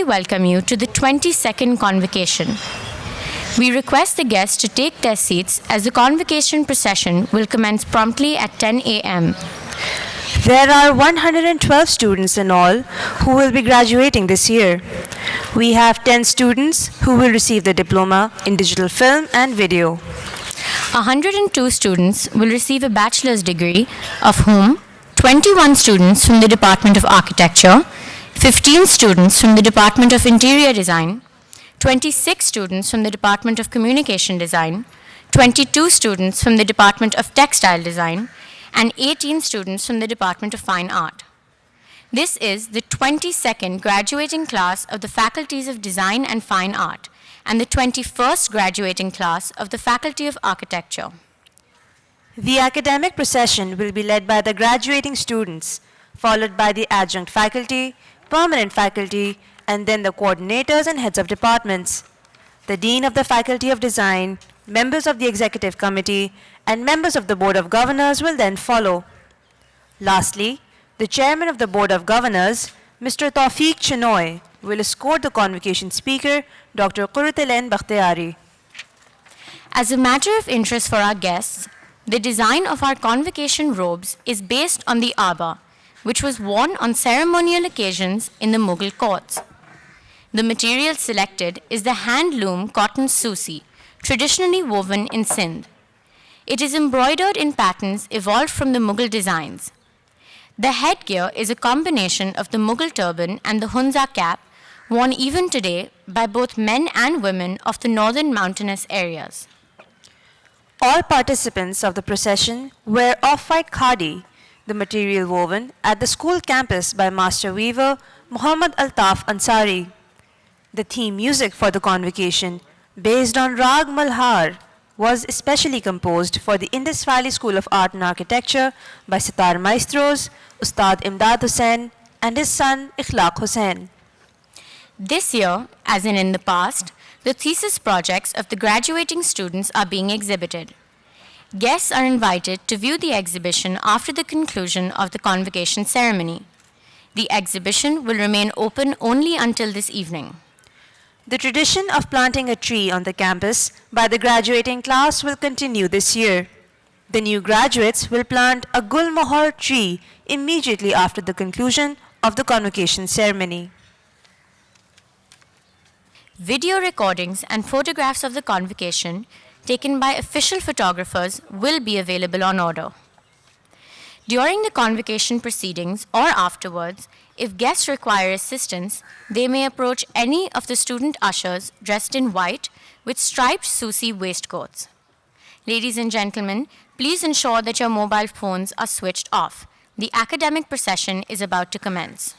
welcome you to the 22nd Convocation. We request the guests to take their seats as the Convocation procession will commence promptly at 10 a.m. There are 112 students in all who will be graduating this year. We have 10 students who will receive the diploma in digital film and video. 102 students will receive a bachelor's degree, of whom 21 students from the Department of Architecture, 15 students from the Department of Interior Design, 26 students from the Department of Communication Design, 22 students from the Department of Textile Design, and 18 students from the Department of Fine Art. This is the 22nd graduating class of the Faculties of Design and Fine Art, and the 21st graduating class of the Faculty of Architecture. The academic procession will be led by the graduating students, followed by the adjunct faculty, permanent faculty, and then the coordinators and heads of departments. The Dean of the Faculty of Design, members of the Executive Committee, and members of the Board of Governors will then follow. Lastly, the Chairman of the Board of Governors, Mr. Tawfiq Chinoy, will escort the Convocation Speaker, Dr. Quratul Ain Bakhteari. As a matter of interest for our guests, the design of our Convocation robes is based on the aba, which was worn on ceremonial occasions in the Mughal courts. The material selected is the hand-loom cotton susi, traditionally woven in Sindh. It is embroidered in patterns evolved from the Mughal designs. The headgear is a combination of the Mughal turban and the hunza cap, worn even today by both men and women of the northern mountainous areas. All participants of the procession wear off-white khadi, the material woven at the school campus by master weaver Muhammad Altaf Ansari. The theme music for the Convocation, based on Rag Malhar, was especially composed for the Indus Valley School of Art and Architecture by sitar maestros Ustad Imdad Hussain and his son Ikhlaq Hussain. This year, as in the past, the thesis projects of the graduating students are being exhibited. Guests are invited to view the exhibition after the conclusion of the Convocation ceremony. The exhibition will remain open only until this evening. The tradition of planting a tree on the campus by the graduating class will continue this year. The new graduates will plant a Gul Mohar tree immediately after the conclusion of the Convocation ceremony. Video recordings and photographs of the Convocation taken by official photographers will be available on order. During the Convocation proceedings or afterwards, if guests require assistance, they may approach any of the student ushers dressed in white with striped susi waistcoats. Ladies and gentlemen, please ensure that your mobile phones are switched off. The academic procession is about to commence.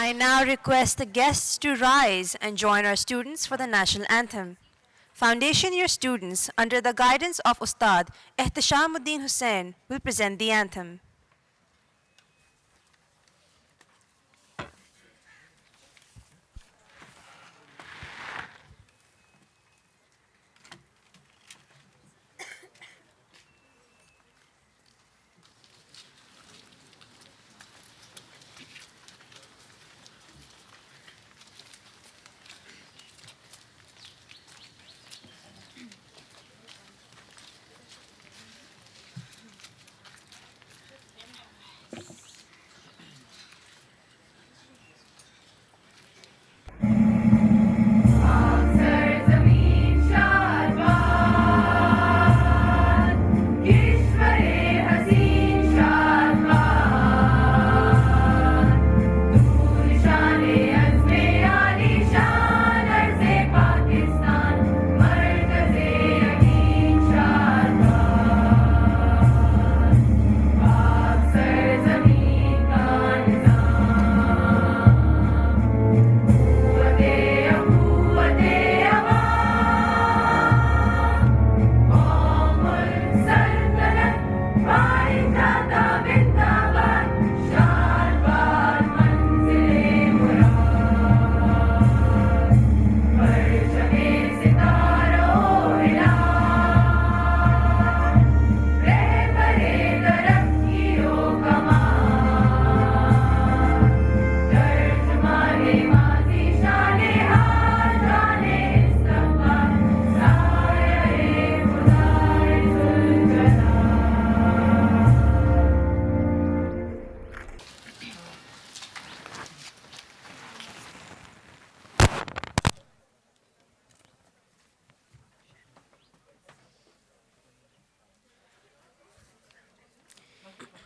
I now request the guests to rise and join our students for the national anthem. Foundation year students, under the guidance of Ustad Ehtishamuddin Hussain, will present the anthem.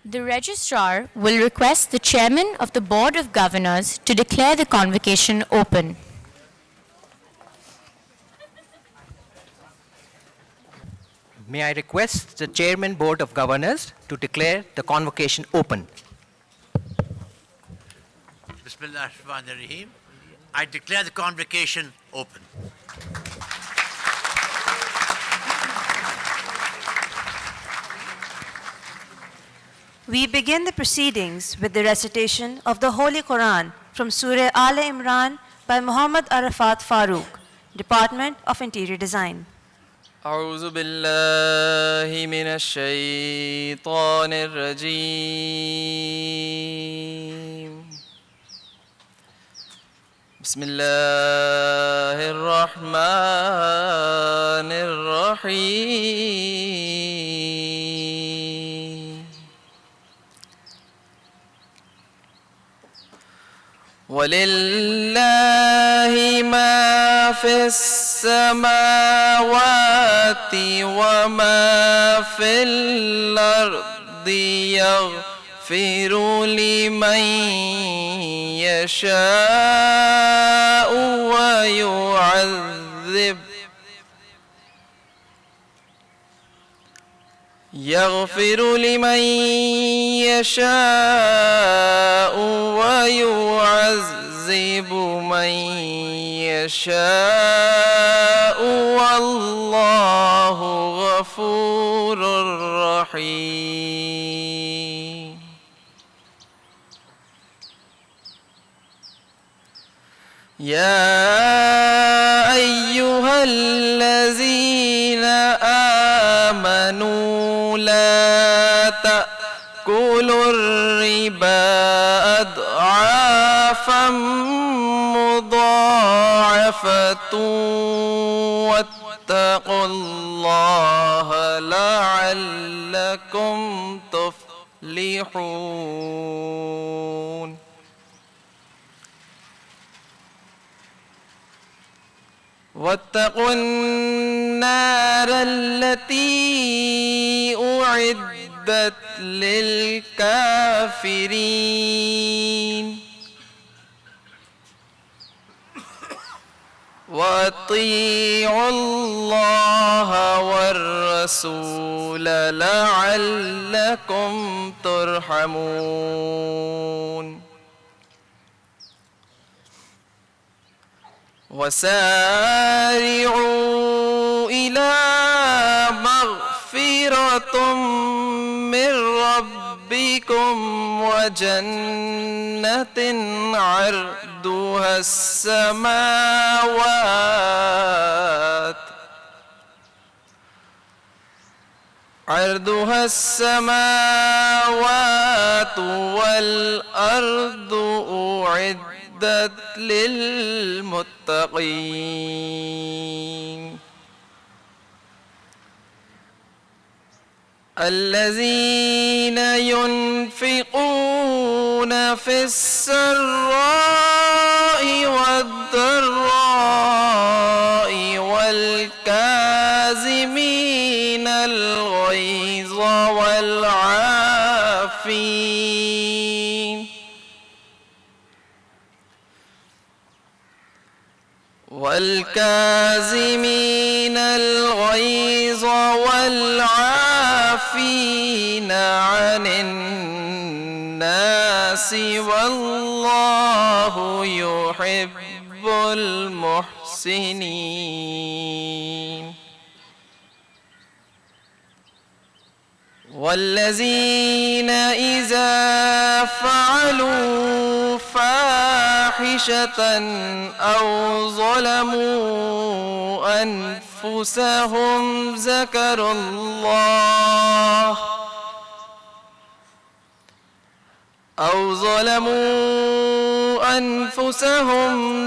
The Registrar will request the Chairman of the Board of Governors to declare the convocation open. May I request the Chairman Board of Governors to declare the convocation open. Bismillah ar-Rahman ar-Rahim. I declare the convocation open. We begin the proceedings with the recitation of the Holy Quran from Surah Al Imran by Muhammad Arafat Farooq, Department of Interior Design. أعوذ بالله من الشيطان الرجيم بسم الله الرحمن الرحيم ولله ما في السماوات وما في الأرض يغفر لمن يشاء ويعذب يغفر لمن يشاء ويعذب من يشاء والله غفور رحيم يا أيها الذين آمنوا لا تأكلوا الربا أضعافا مضاعفة واتقوا الله لعلكم تفلحون واتقوا النار التي أعدت للكافرين وأطيعوا الله والرسول لعلكم ترحمون وسارعوا إلى مغفرة من ربكم وجنة عرضها السماوات والأرض أعدت للمتقين الذين ينفقون في السراء والضراء والكاظمين الغيظ والكاظمين الغيظ والعافين عن الناس والله يحب المحسنين والذين إذا فعلوا فاحشة أو ظلموا أنفسهم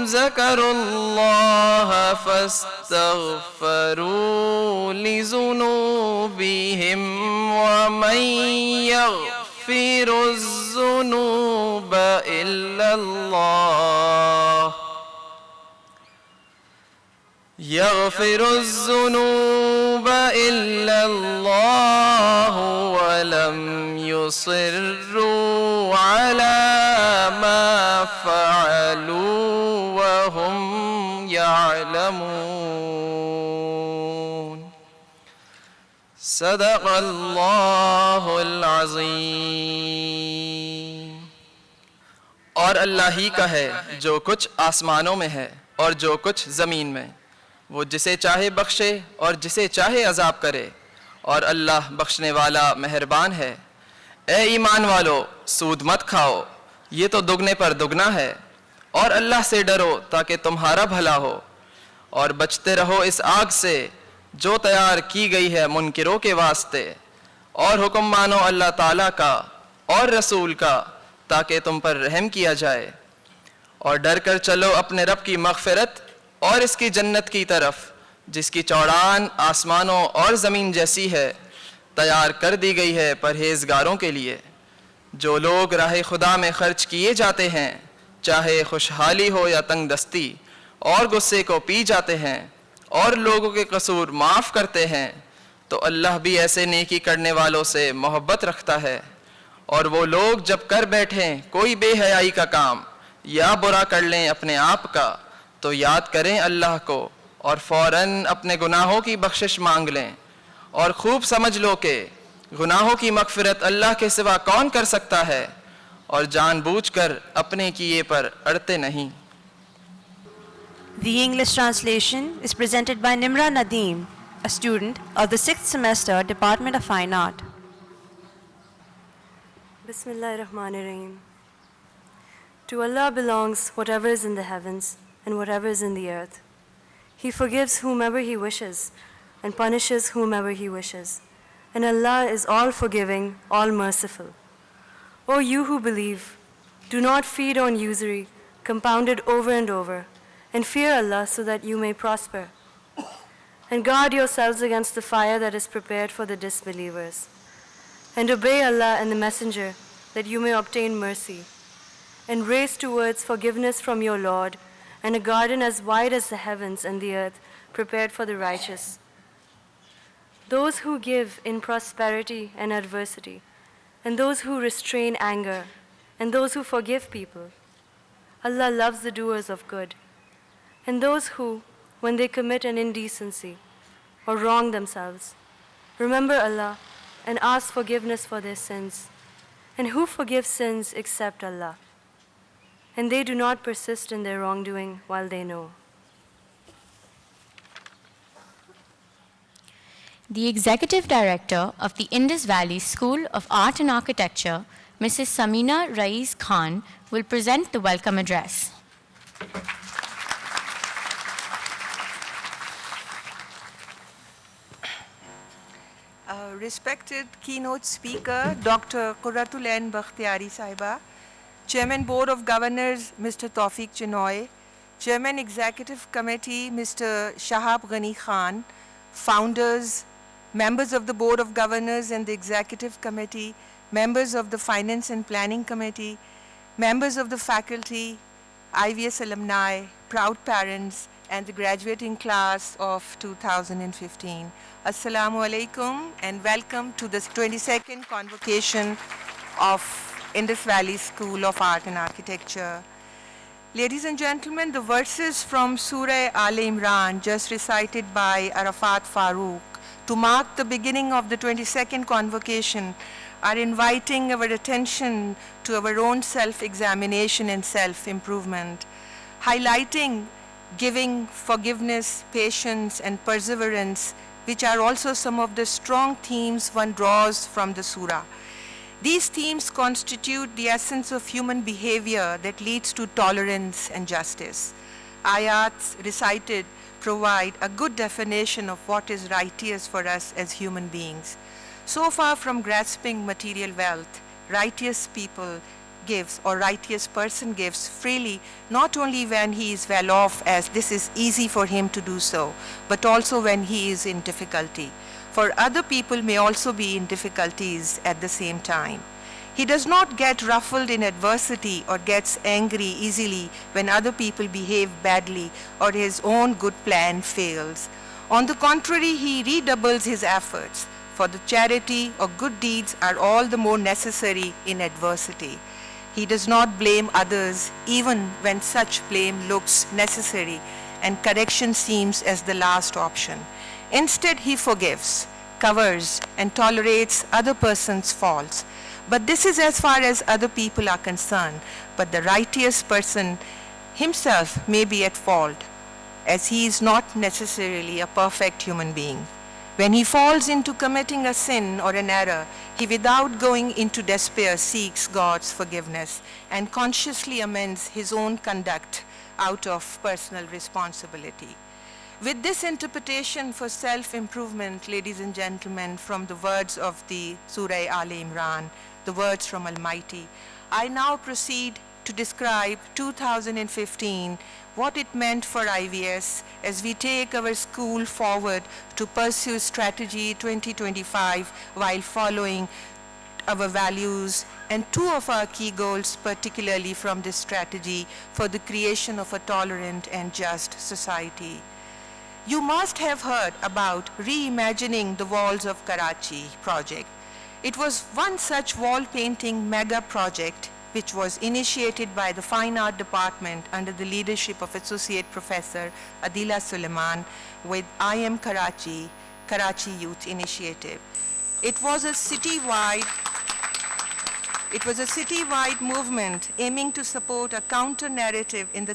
ذكروا الله فاستغفروا لذنوبهم ومن يغفر الذنوب إلا الله ولم يصروا على ما فعلوا وهم يعلمون صدق اللہ العظیم۔ اور اللہ ہی کا ہے جو کچھ آسمانوں میں ہے اور جو کچھ زمین میں، وہ جسے چاہے بخشے اور جسے چاہے عذاب کرے، اور اللہ بخشنے والا مہربان ہے۔ اے ایمان والو، سود مت کھاؤ، یہ تو دگنے پر دگنا ہے، اور اللہ سے ڈرو تاکہ تمہارا بھلا ہو، اور بچتے رہو اس آگ سے جو تیار کی گئی ہے منکروں کے واسطے، اور حکم مانو اللہ تعالیٰ کا اور رسول کا تاکہ تم پر رحم کیا جائے، اور ڈر کر چلو اپنے رب کی مغفرت اور اس کی جنت کی طرف جس کی چوڑان آسمانوں اور زمین جیسی ہے، تیار کر دی گئی ہے پرہیزگاروں کے لیے۔ جو لوگ راہ خدا میں خرچ کیے جاتے ہیں، چاہے خوشحالی ہو یا تنگ دستی، اور غصے کو پی جاتے ہیں اور لوگوں کے قصور معاف کرتے ہیں، تو اللہ بھی ایسے نیکی کرنے والوں سے محبت رکھتا ہے۔ اور وہ لوگ جب کر بیٹھیں کوئی بے حیائی کا کام یا برا کر لیں اپنے آپ کا، تو یاد کریں اللہ کو اور فوراً اپنے گناہوں کی بخشش مانگ لیں، اور خوب سمجھ لو کہ گناہوں کی مغفرت اللہ کے سوا کون کر سکتا ہے، اور جان بوجھ کر اپنے کیے پر اڑتے نہیں۔ The English translation is presented by Nimra Nadeem, a student of the 6th semester, Department of Fine Art. Bismillahirrahmanirrahim. To Allah belongs whatever is in the heavens and whatever is in the earth. He forgives whomever He wishes and punishes whomever He wishes. And Allah is all forgiving, all merciful. O you who believe, do not feed on usury, compounded over and over, and fear Allah so that you may prosper. And guard yourselves against the fire that is prepared for the disbelievers. And obey Allah and the Messenger that you may obtain mercy. And race towards forgiveness from your Lord, and a garden as wide as the heavens and the earth, prepared for the righteous. Those who give in prosperity and adversity, and those who restrain anger, and those who forgive people. Allah loves the doers of good. And those who, when they commit an indecency or wrong themselves, remember Allah and ask forgiveness for their sins. And who forgives sins except Allah? And they do not persist in their wrongdoing while they know. The Executive Director of the Indus Valley School of Art and Architecture, Mrs. Samina Rais Khan, will present the welcome address. Respected Keynote Speaker, Dr. Quratul Ain Bakhteari Sahiba, Chairman Board of Governors, Mr. Tawfiq Chinoy, Chairman Executive Committee, Mr. Shahab Ghani Khan, founders, members of the Board of Governors and the Executive Committee, members of the Finance and Planning Committee, members of the faculty, IVS alumni, proud parents, and the graduating class of 2015. Assalamu alaikum and welcome to the 22nd Convocation of Indus Valley School of Art and Architecture. Ladies and gentlemen, the verses from Surah Al Imran just recited by Arafat Farooq to mark the beginning of the 22nd Convocation are inviting our attention to our own self-examination and self-improvement, highlighting giving, forgiveness, patience, and perseverance, which are also some of the strong themes one draws from the surah. These themes constitute the essence of human behavior that leads to tolerance and justice. Ayats recited provide a good definition of what is righteous for us as human beings. So far from grasping material wealth, righteous people gives or righteous person gives freely, not only when he is well off, as this is easy for him to do so, but also when he is in difficulty. For other people may also be in difficulties at the same time. He does not get ruffled in adversity or gets angry easily when other people behave badly or his own good plan fails. On the contrary, he redoubles his efforts, for the charity or good deeds are all the more necessary in adversity. He does not blame others even when such blame looks necessary and correction seems as the last option. Instead, he forgives, covers, and tolerates other person's faults. But this is as far as other people are concerned. But the righteous person himself may be at fault, as he is not necessarily a perfect human being. When he falls into committing a sin or an error, he without going into despair seeks God's forgiveness and consciously amends his own conduct out of personal responsibility. With this interpretation for self-improvement, ladies and gentlemen, from the words of the Surah Al Imran, the words from Almighty, I now proceed to describe 2015, what it meant for IVS as we take our school forward to pursue Strategy 2025 while following our values and two of our key goals, particularly from this strategy, for the creation of a tolerant and just society. You must have heard about reimagining the walls of Karachi project. It was one such wall painting mega project which was initiated by the Fine Art Department under the leadership of Associate Professor Adila Suleiman with I Am Karachi, Karachi Youth Initiative. It was a citywide movement aiming to support a counter-narrative in the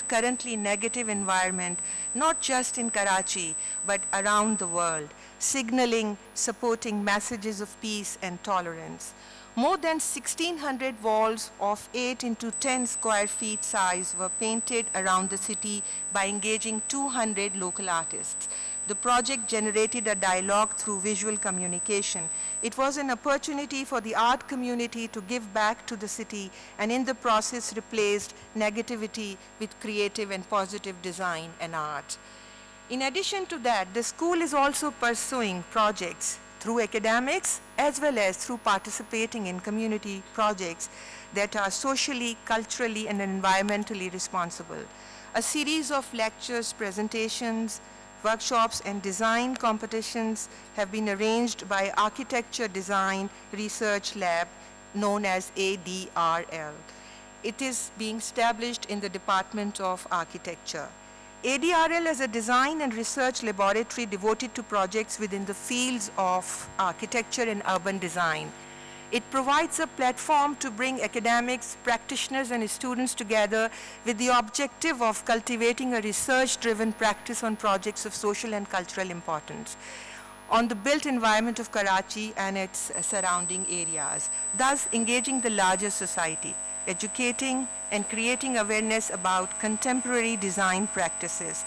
currently negative environment, not just in Karachi, but around the world, signaling, supporting messages of peace and tolerance. More than 1,600 walls of 8 into 10 square feet size were painted around the city by engaging 200 local artists. The project generated a dialogue through visual communication. It was an opportunity for the art community to give back to the city and in the process replaced negativity with creative and positive design and art. In addition to that, the school is also pursuing projects through academics as well as through participating in community projects that are socially, culturally, and environmentally responsible. A series of lectures, presentations, workshops, and design competitions have been arranged by Architecture Design Research Lab, known as ADRL. It is being established in the Department of Architecture. ADRL is a design and research laboratory devoted to projects within the fields of architecture and urban design. It provides a platform to bring academics, practitioners, and students together with the objective of cultivating a research-driven practice on projects of social and cultural importance. on the built environment of Karachi and its surrounding areas, thus engaging the larger society, educating and creating awareness about contemporary design practices.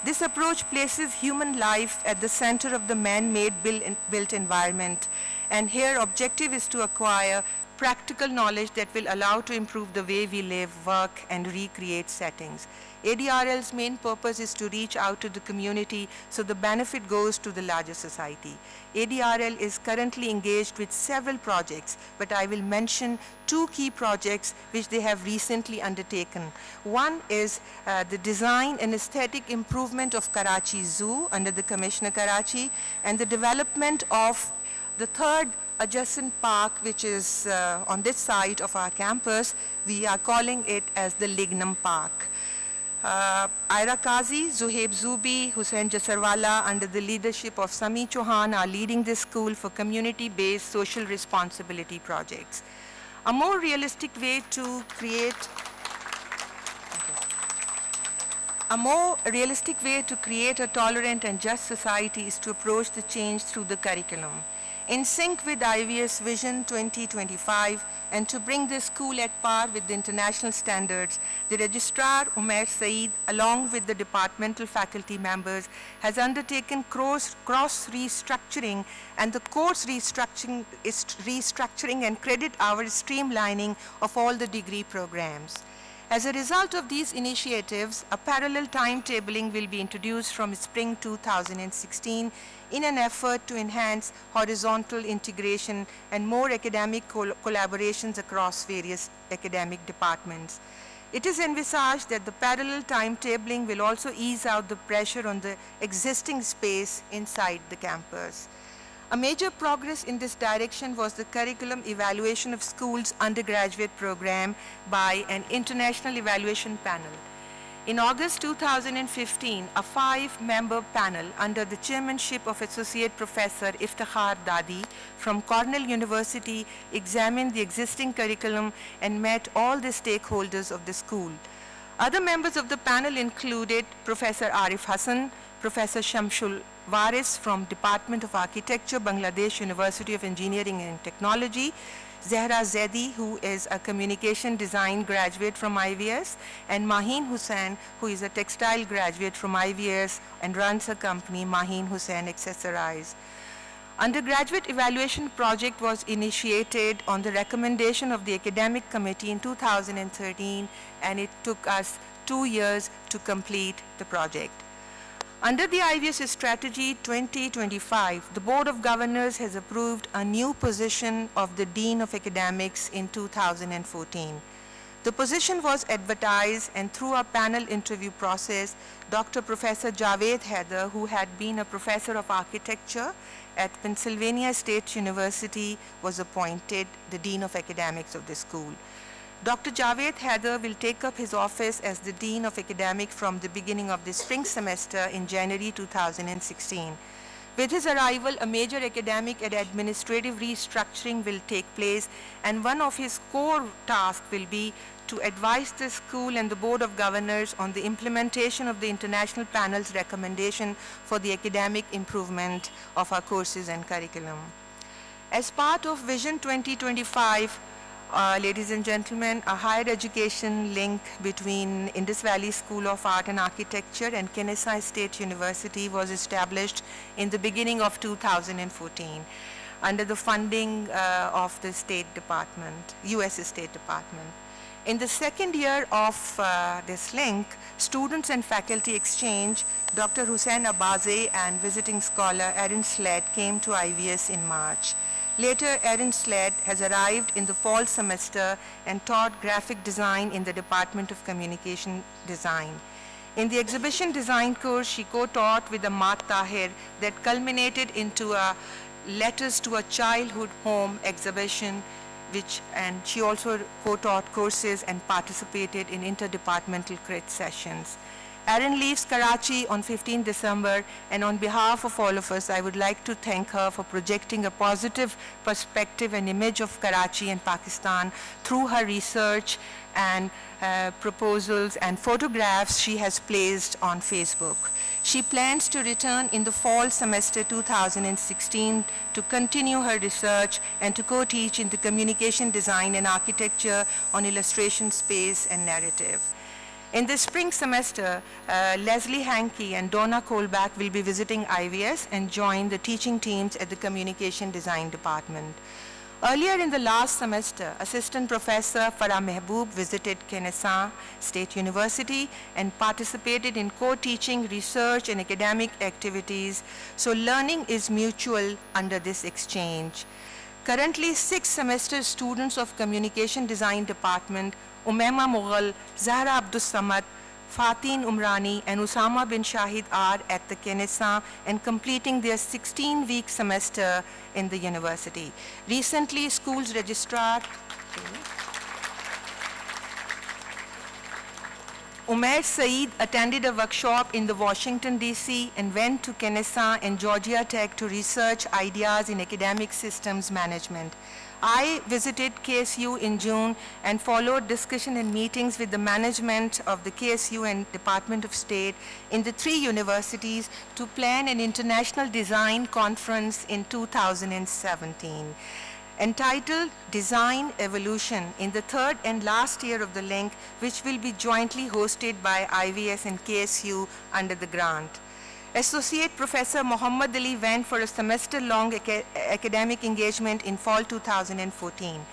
This approach places human life at the center of the man-made built environment, and here objective is to acquire practical knowledge that will allow to improve the way we live, work, and recreate settings. ADRL's main purpose is to reach out to the community so the benefit goes to the larger society. ADRL is currently engaged with several projects, but I will mention two key projects which they have recently undertaken. One is the design and aesthetic improvement of Karachi Zoo under the Commissioner Karachi, and the development of the third adjacent park, which is on this side of our campus. We are calling it as the Lignum Park. Ira Kazi, Zuhaib Zubi, Hussain Jasarwala, under the leadership of Sami Chauhan, are leading this school for community-based social responsibility projects. A more realistic way to create a tolerant and just society is to approach the change through the curriculum. In sync with IVS Vision 2025 and to bring the school at par with the international standards, the Registrar Umair Saeed, along with the departmental faculty members, has undertaken cross-restructuring, and the course restructuring is restructuring and credit hour streamlining of all the degree programs. As a result of these initiatives, a parallel timetabling will be introduced from spring 2016 in an effort to enhance horizontal integration and more academic collaborations across various academic departments. It is envisaged that the parallel timetabling will also ease out the pressure on the existing space inside the campus. A major progress in this direction was the curriculum evaluation of schools' undergraduate program by an international evaluation panel. In August 2015, a 5-member panel under the chairmanship of Associate Professor Iftikhar Dadi from Cornell University examined the existing curriculum and met all the stakeholders of the school. Other members of the panel included Professor Arif Hassan, Professor Shamshul Waris from Department of Architecture, Bangladesh University of Engineering and Technology, Zehra Zaidi, who is a communication design graduate from IVS, and Maheen Hussain, who is a textile graduate from IVS and runs a company, Maheen Hussain Accessorize. Undergraduate evaluation project was initiated on the recommendation of the academic committee in 2013, and it took us 2 years to complete the project. Under the IVS Strategy 2025, the Board of Governors has approved a new position of the Dean of Academics in 2014. The position was advertised, and through a panel interview process, Dr. Professor Javed Haider, who had been a professor of architecture at Pennsylvania State University, was appointed the Dean of Academics of the school. Dr. Javed Haider will take up his office as the Dean of Academics from the beginning of the spring semester in January 2016. With his arrival, a major academic and administrative restructuring will take place, and one of his core tasks will be to advise the school and the Board of Governors on the implementation of the international panel's recommendation for the academic improvement of our courses and curriculum. As part of Vision 2025, ladies and gentlemen, a higher education link between Indus Valley School of Art and Architecture and Kennesaw State University was established in the beginning of 2014 under the funding of the State Department, US State Department. In the second year of this link, students and faculty exchange, Dr. Hussain Abaze and visiting scholar Erin Sled came to IVS in March. Later, Erin Sled has arrived in the fall semester and taught graphic design in the Department of Communication Design. In the exhibition design course, she co-taught with Ahmad Tahir that culminated into a Letters to a Childhood Home exhibition, and she also co-taught courses and participated in interdepartmental crit sessions. Erin leaves Karachi on 15 December, and on behalf of all of us, I would like to thank her for projecting a positive perspective and image of Karachi and Pakistan through her research and proposals and photographs she has placed on Facebook. She plans to return in the fall semester 2016 to continue her research and to co-teach in the communication design and architecture on illustration, space, and narrative. In the spring semester, Leslie Hankey and Donna Colback will be visiting IVS and join the teaching teams at the Communication Design Department. Earlier in the last semester, Assistant Professor Farah Mehboob visited Kennesaw State University and participated in co-teaching, research, and academic activities, so learning is mutual under this exchange. Currently, 6 semester students of Communication Design Department, Umaima Mughal, Zahra Abdus Samad, Fatin Umrani, and Usama bin Shahid are at the Kennesaw and completing their 16-week semester in the university. Recently, school's registrar, Umair Saeed attended a workshop in the Washington, D.C. and went to Kennesaw and Georgia Tech to research ideas in academic systems management. I visited KSU in June and followed discussion and meetings with the management of the KSU and Department of State in the 3 universities to plan an international design conference in 2017. Entitled Design Evolution in the 3rd and last year of the link, which will be jointly hosted by IVS and KSU under the grant. Associate Professor Muhammad Ali went for a semester-long academic engagement in fall 2014.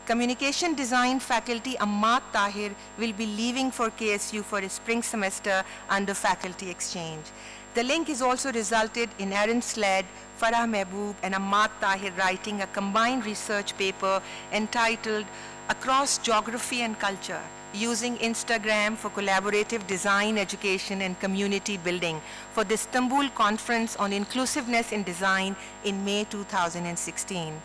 Communication Design faculty Ammad Tahir will be leaving for KSU for a spring semester under faculty exchange. The link has also resulted in Aaron Sled, Farah Mehboob, and Ammad Tahir writing a combined research paper entitled Across Geography and Culture, using Instagram for collaborative design, education, and community building for the Istanbul Conference on Inclusiveness in Design in May 2016.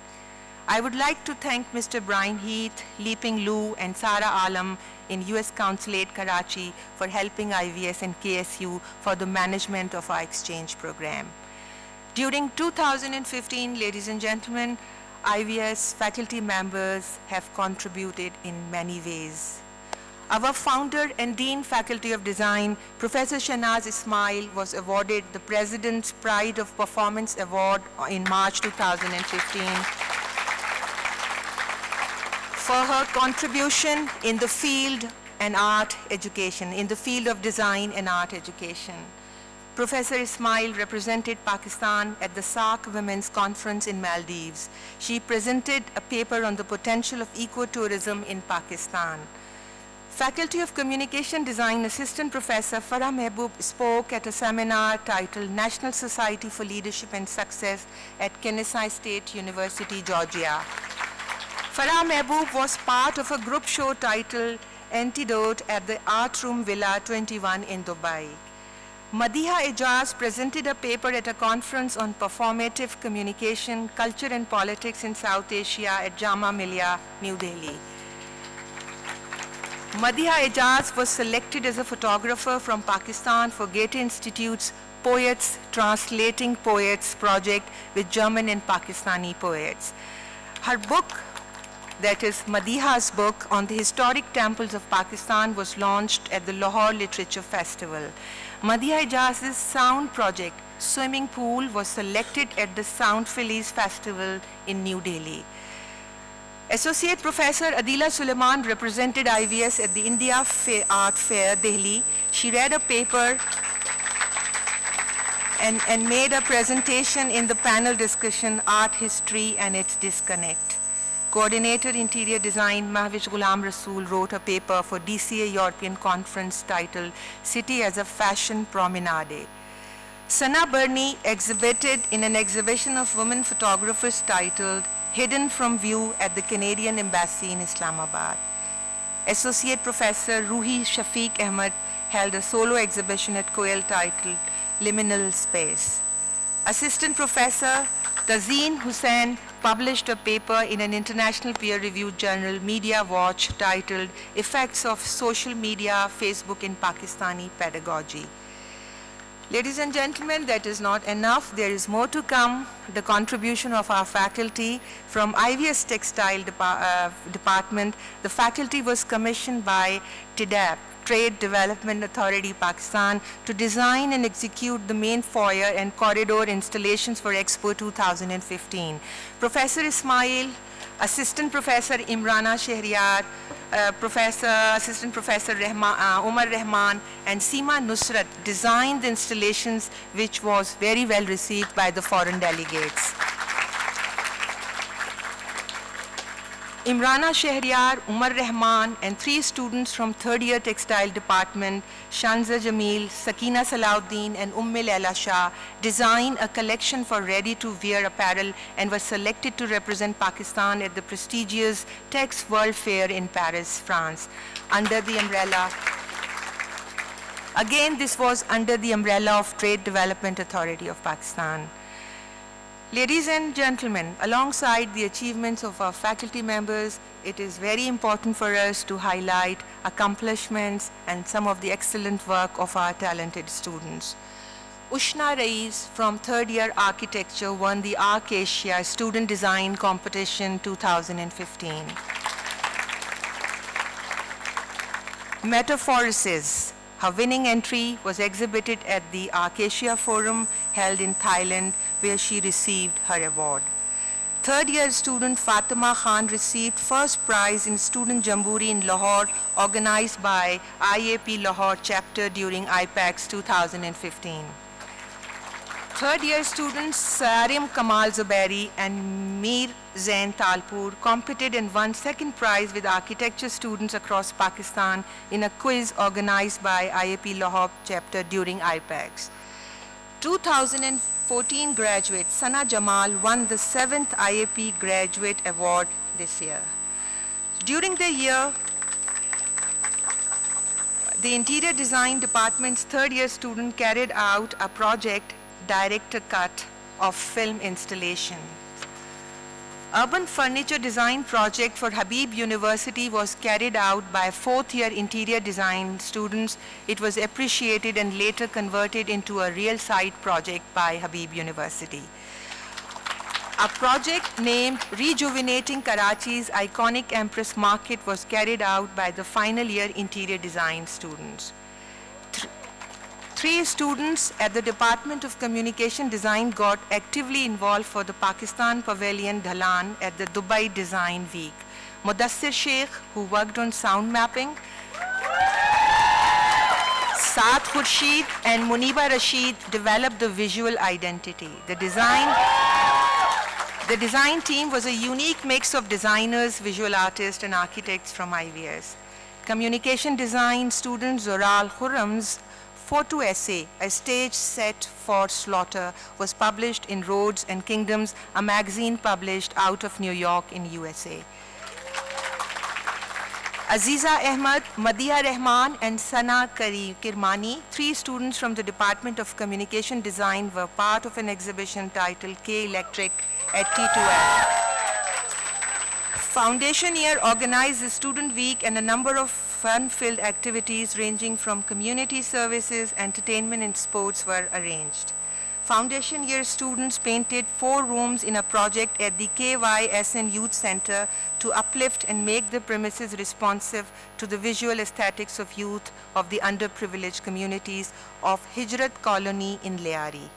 I would like to thank Mr. Brian Heath, Leaping Lou, and Sara Alam in US Consulate, Karachi for helping IVS and KSU for the management of our exchange program. During 2015, ladies and gentlemen, IVS faculty members have contributed in many ways. Our founder and Dean Faculty of Design, Professor Shahnaz Ismail, was awarded the President's Pride of Performance Award in March 2015 for her contribution in the field and art education, in the field of design and art education. Professor Ismail represented Pakistan at the SAARC Women's Conference in Maldives. She presented a paper on the potential of ecotourism in Pakistan. Faculty of Communication Design Assistant Professor Farah Mehboob spoke at a seminar titled National Society for Leadership and Success at Kennesaw State University, Georgia. Farah Mehboob was part of a group show titled Antidote at the Art Room Villa 21 in Dubai. Madiha Ejaz presented a paper at a conference on performative communication, culture and politics in South Asia at Jama Millia, New Delhi. Madiha Ejaz was selected as a photographer from Pakistan for Goethe Institute's Poets Translating Poets project with German and Pakistani poets. Her book, that is Madiha's book on the historic temples of Pakistan, was launched at the Lahore Literature Festival. Madiha Ejaz's sound project, Swimming Pool, was selected at the Sound Phillies Festival in New Delhi. Associate Professor Adila Suleiman represented IVS at the India Art Fair, Delhi. She read a paper and made a presentation in the panel discussion, Art History and Its Disconnect. Coordinator Interior Design Mahwish Ghulam Rasool wrote a paper for DCA European Conference titled City as a Fashion Promenade. Sana Burney exhibited in an exhibition of women photographers titled Hidden from View at the Canadian Embassy in Islamabad. Associate Professor Ruhi Shafiq Ahmed held a solo exhibition at Koel titled Liminal Space. Assistant Professor Tazeen Hussain published a paper in an international peer-reviewed journal, Media Watch, titled Effects of Social Media, Facebook in Pakistani Pedagogy. Ladies and gentlemen, that is not enough. There is more to come. The contribution of our faculty from IVS Textile Department. The faculty was commissioned by TDAP, Trade Development Authority, Pakistan, to design and execute the main foyer and corridor installations for Expo 2015. Professor Ismail, Assistant Professor Imrana Shehryar, Assistant Professor Umar Rahman, and Seema Nusrat designed the installations, which was very well received by the foreign delegates. Imrana Shehryar, Umar Rahman, and 3 students from third year textile department, Shanza Jamil, Sakina Salauddin, and Laila Shah, designed a collection for ready-to-wear apparel and were selected to represent Pakistan at the prestigious Tex World Fair in Paris, France, under the umbrella. Again, this was under the umbrella of Trade Development Authority of Pakistan. Ladies and gentlemen, alongside the achievements of our faculty members, it is very important for us to highlight accomplishments and some of the excellent work of our talented students. Ushna Rais from third year architecture won the Arc Asia Student Design Competition 2015. Metaphoresis. Her winning entry was exhibited at the Acacia Forum held in Thailand, where she received her award. Third year student Fatima Khan received first prize in Student Jamboree in Lahore, organized by IAP Lahore chapter during IPAX 2015. Third year students Sarim Kamal Zubairi and Mir Zain Talpur competed and won second prize with architecture students across Pakistan in a quiz organized by IAP Lahore chapter during IPAX. 2014 graduate Sana Jamal won the 7th IAP Graduate Award this year. During the year, the Interior Design Department's third year student carried out a project director cut of film installation. Urban furniture design project for Habib University was carried out by fourth year interior design students. It was appreciated and later converted into a real site project by Habib University. A project named Rejuvenating Karachi's iconic Empress Market was carried out by the final year interior design students. 3 students at the Department of Communication Design got actively involved for the Pakistan Pavilion Dhalan at the Dubai Design Week. Mudassir Sheikh, who worked on sound mapping, Saad Khurshid and Muniba Rashid developed the visual identity. The design team was a unique mix of designers, visual artists, and architects from IVS. Communication design student Zoral Khurram's photo essay, A Stage Set for Slaughter, was published in Roads and Kingdoms, a magazine published out of New York in USA. Aziza Ahmad, Madiha Rahman, and Sana Kirmani, 3 students from the Department of Communication Design, were part of an exhibition titled K Electric at T2L. Foundation year organized the Student Week, and a number of fun-filled activities ranging from community services, entertainment, and sports were arranged. Foundation year students painted 4 rooms in a project at the KYSN Youth Center to uplift and make the premises responsive to the visual aesthetics of youth of the underprivileged communities of Hijrat Colony in Leari.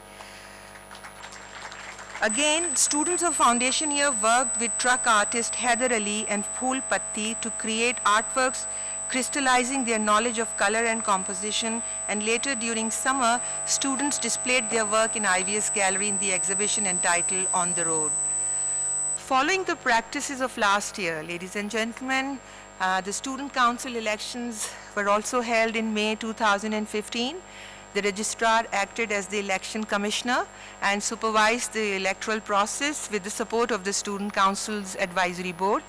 Again, students of foundation year worked with truck artist Haider Ali and Phool Patti to create artworks crystallizing their knowledge of color and composition, and later during summer, students displayed their work in IVS Gallery in the exhibition entitled On the Road. Following the practices of last year, ladies and gentlemen, the Student Council elections were also held in May 2015. The registrar acted as the election commissioner and supervised the electoral process with the support of the Student Council's advisory board.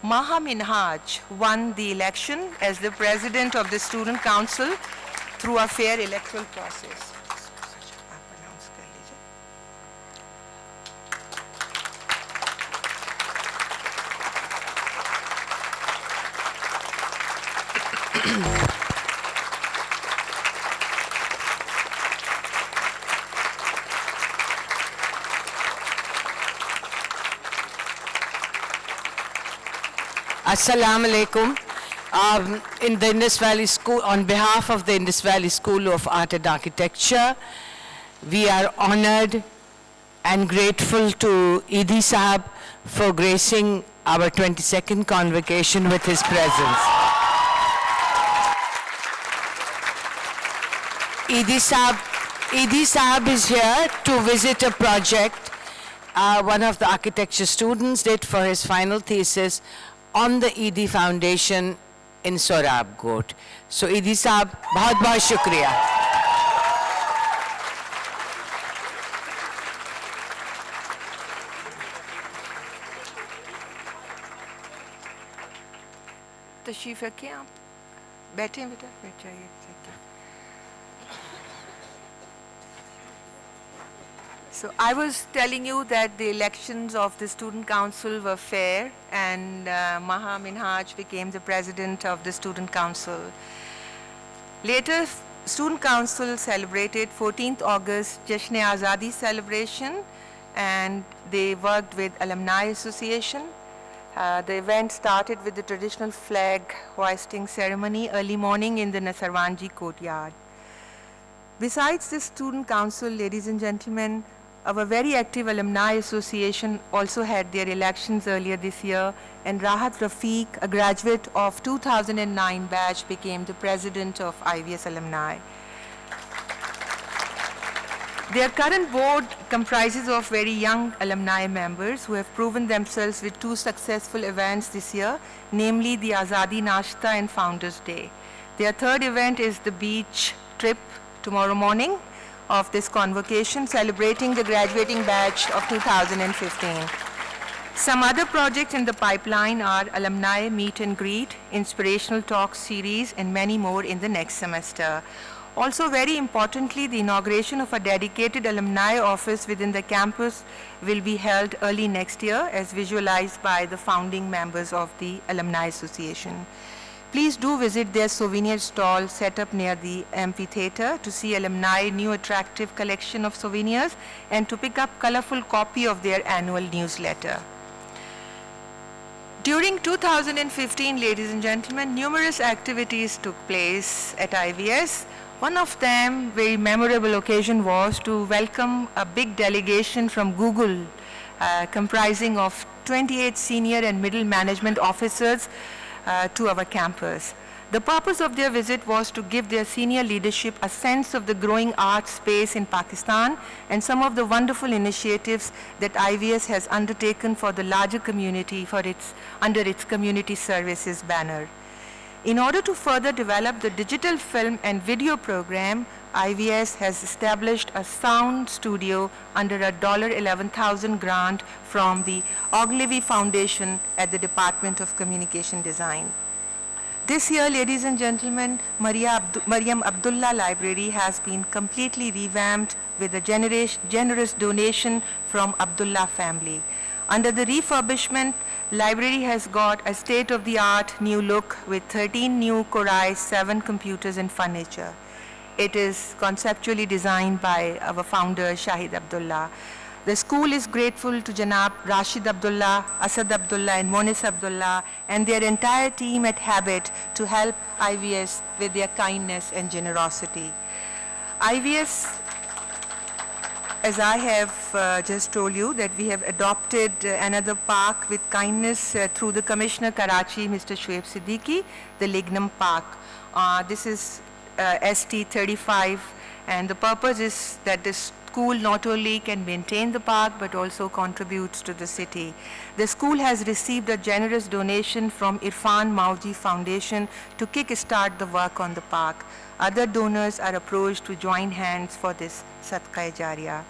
Maha Minhaj won the election as the president of the Student Council through a fair electoral process. Assalamu alaikum. in the Indus Valley School, on behalf of the Indus Valley School of Art and Architecture, we are honored and grateful to Idi Sahab for gracing our 22nd convocation with his presence. Idi Sahab is here to visit a project one of the architecture students did for his final thesis on the Idi Foundation in Sorabgot. So Idi Sahab, bahut bahut shukriya. तशरीफ रखें आप बैठे हैं बेटा बैठ जाइए So I was telling you that the elections of the student council were fair and Maha Minhaj became the president of the student council. Later, student council celebrated 14th August Jashn-e-Azadi celebration and they worked with Alumni Association. The event started with the traditional flag hoisting ceremony early morning in the Nasarwanji courtyard. Besides the student council, ladies and gentlemen, our very active Alumni Association also had their elections earlier this year, and Rahat Rafiq, a graduate of 2009 batch, became the president of IVS Alumni. Their current board comprises of very young alumni members who have proven themselves with two successful events this year, namely the Azadi Nashta and Founders Day. Their third event is the beach trip tomorrow morning of this convocation, celebrating the graduating batch of 2015. Some other projects in the pipeline are alumni meet and greet, inspirational talk series, and many more in the next semester. Also, very importantly, the inauguration of a dedicated alumni office within the campus will be held early next year, as visualized by the founding members of the Alumni Association. Please do visit their souvenir stall set up near the amphitheater to see alumni new attractive collection of souvenirs and to pick up colorful copy of their annual newsletter. During 2015, ladies and gentlemen, numerous activities took place at IVS. One of them, very memorable occasion, was to welcome a big delegation from Google comprising of 28 senior and middle management officers to our campus. The purpose of their visit was to give their senior leadership a sense of the growing art space in Pakistan and some of the wonderful initiatives that IVS has undertaken for the larger community under its community services banner. In order to further develop the digital film and video program, IVS has established a sound studio under a $11,000 grant from the Ogilvy Foundation at the Department of Communication Design. This year, ladies and gentlemen, Mariam Abdullah Library has been completely revamped with a generous donation from Abdullah family. Under the refurbishment, library has got a state-of-the-art new look with 13 new Core i7 computers and furniture. It is conceptually designed by our founder, Shahid Abdullah. The school is grateful to Janab Rashid Abdullah, Asad Abdullah, and Monis Abdullah, and their entire team at Habit to help IVS with their kindness and generosity. IVS, as I have just told you, that we have adopted another park with kindness through the Commissioner Karachi, Mr. Shoaib Siddiqui, the Lignum Park. This is ST35, and the purpose is that the school not only can maintain the park but also contributes to the city. The school has received a generous donation from Irfan Mauji Foundation to kick-start the work on the park. Other donors are approached to join hands for this Sadqa-e-Jariyah.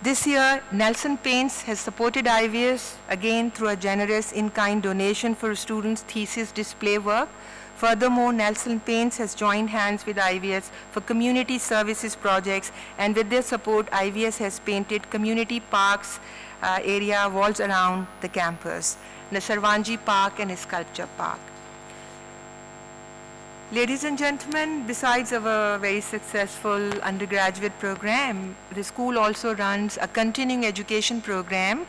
This year, Nelson Paints has supported IVS again through a generous in-kind donation for students' thesis display work. Furthermore, Nelson Paints has joined hands with IVS for community services projects, and with their support, IVS has painted community parks area walls around the campus, Nasarwanji Park and Sculpture Park. Ladies and gentlemen, besides our very successful undergraduate program, the school also runs a continuing education program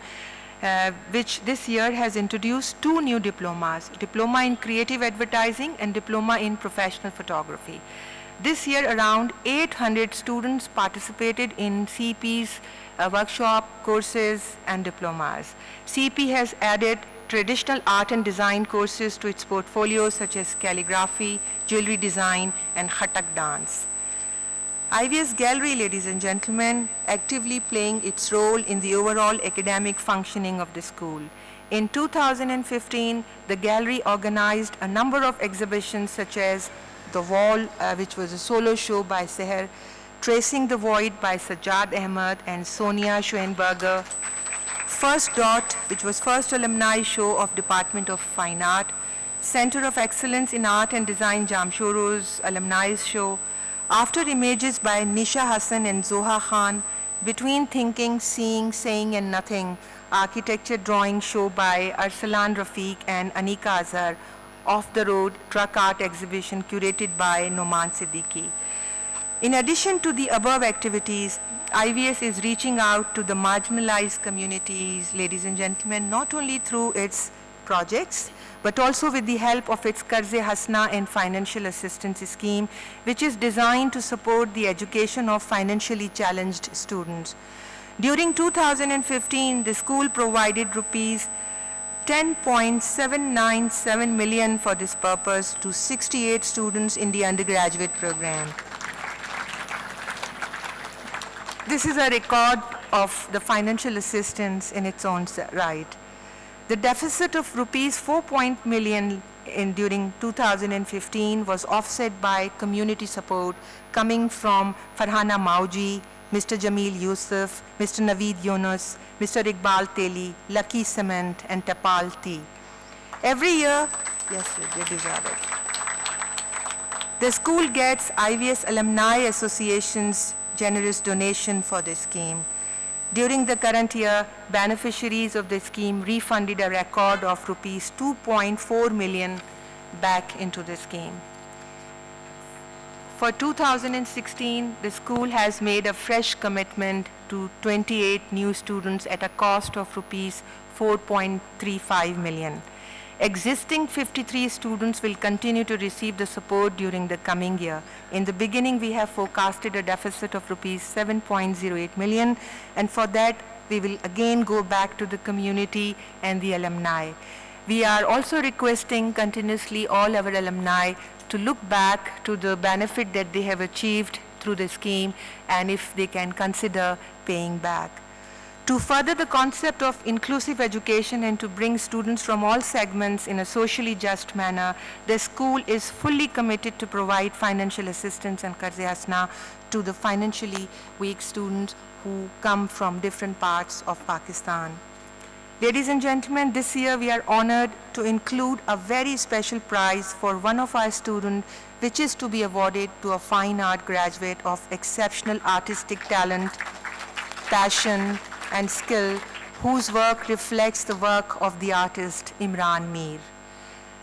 which this year has introduced 2 new diplomas, Diploma in Creative Advertising and Diploma in Professional Photography. This year around 800 students participated in CP's workshop, courses and diplomas. CP has added traditional art and design courses to its portfolio such as calligraphy, jewelry design and Khatak dance. IVS Gallery, ladies and gentlemen, actively playing its role in the overall academic functioning of the school. In 2015, the gallery organized a number of exhibitions such as The Wall, which was a solo show by Seher, Tracing the Void by Sajjad Ahmed and Sonia Schoenberger, First Dot, which was first alumni show of Department of Fine Art, Center of Excellence in Art and Design Jamshoro's alumni show, After Images by Nisha Hassan and Zoha Khan, Between Thinking, Seeing, Saying and Nothing, Architecture Drawing Show by Arsalan Rafiq and Anika Azhar, Off the Road Truck Art Exhibition curated by Noman Siddiqui. In addition to the above activities, IVS is reaching out to the marginalized communities, ladies and gentlemen, not only through its projects, but also with the help of its Qarze Hasna and financial assistance scheme, which is designed to support the education of financially challenged students. During 2015, the school provided rupees 10.797 million for this purpose to 68 students in the undergraduate program. This is a record of the financial assistance in its own right. The deficit of rupees 4 million during 2015 was offset by community support coming from Farhana Mauji, Mr. Jamil Yusuf, Mr. Naveed Yunus, Mr. Iqbal Teli, Lucky Cement, and Tapal Tea. Every year, yes, they deserve it. The school gets IVS Alumni Association's generous donation for this scheme. During the current year, beneficiaries of the scheme refunded a record of rupees 2.4 million back into the scheme. For 2016, the school has made a fresh commitment to 28 new students at a cost of rupees 4.35 million. Existing 53 students will continue to receive the support during the coming year. In the beginning, we have forecasted a deficit of rupees 7.08 million, and for that, we will again go back to the community and the alumni. We are also requesting continuously all our alumni to look back to the benefit that they have achieved through the scheme, and if they can consider paying back. To further the concept of inclusive education and to bring students from all segments in a socially just manner, the school is fully committed to provide financial assistance and Qarze Hasna to the financially weak students who come from different parts of Pakistan. Ladies and gentlemen, this year we are honored to include a very special prize for one of our students, which is to be awarded to a fine art graduate of exceptional artistic talent, passion, and skill, whose work reflects the work of the artist Imran Mir.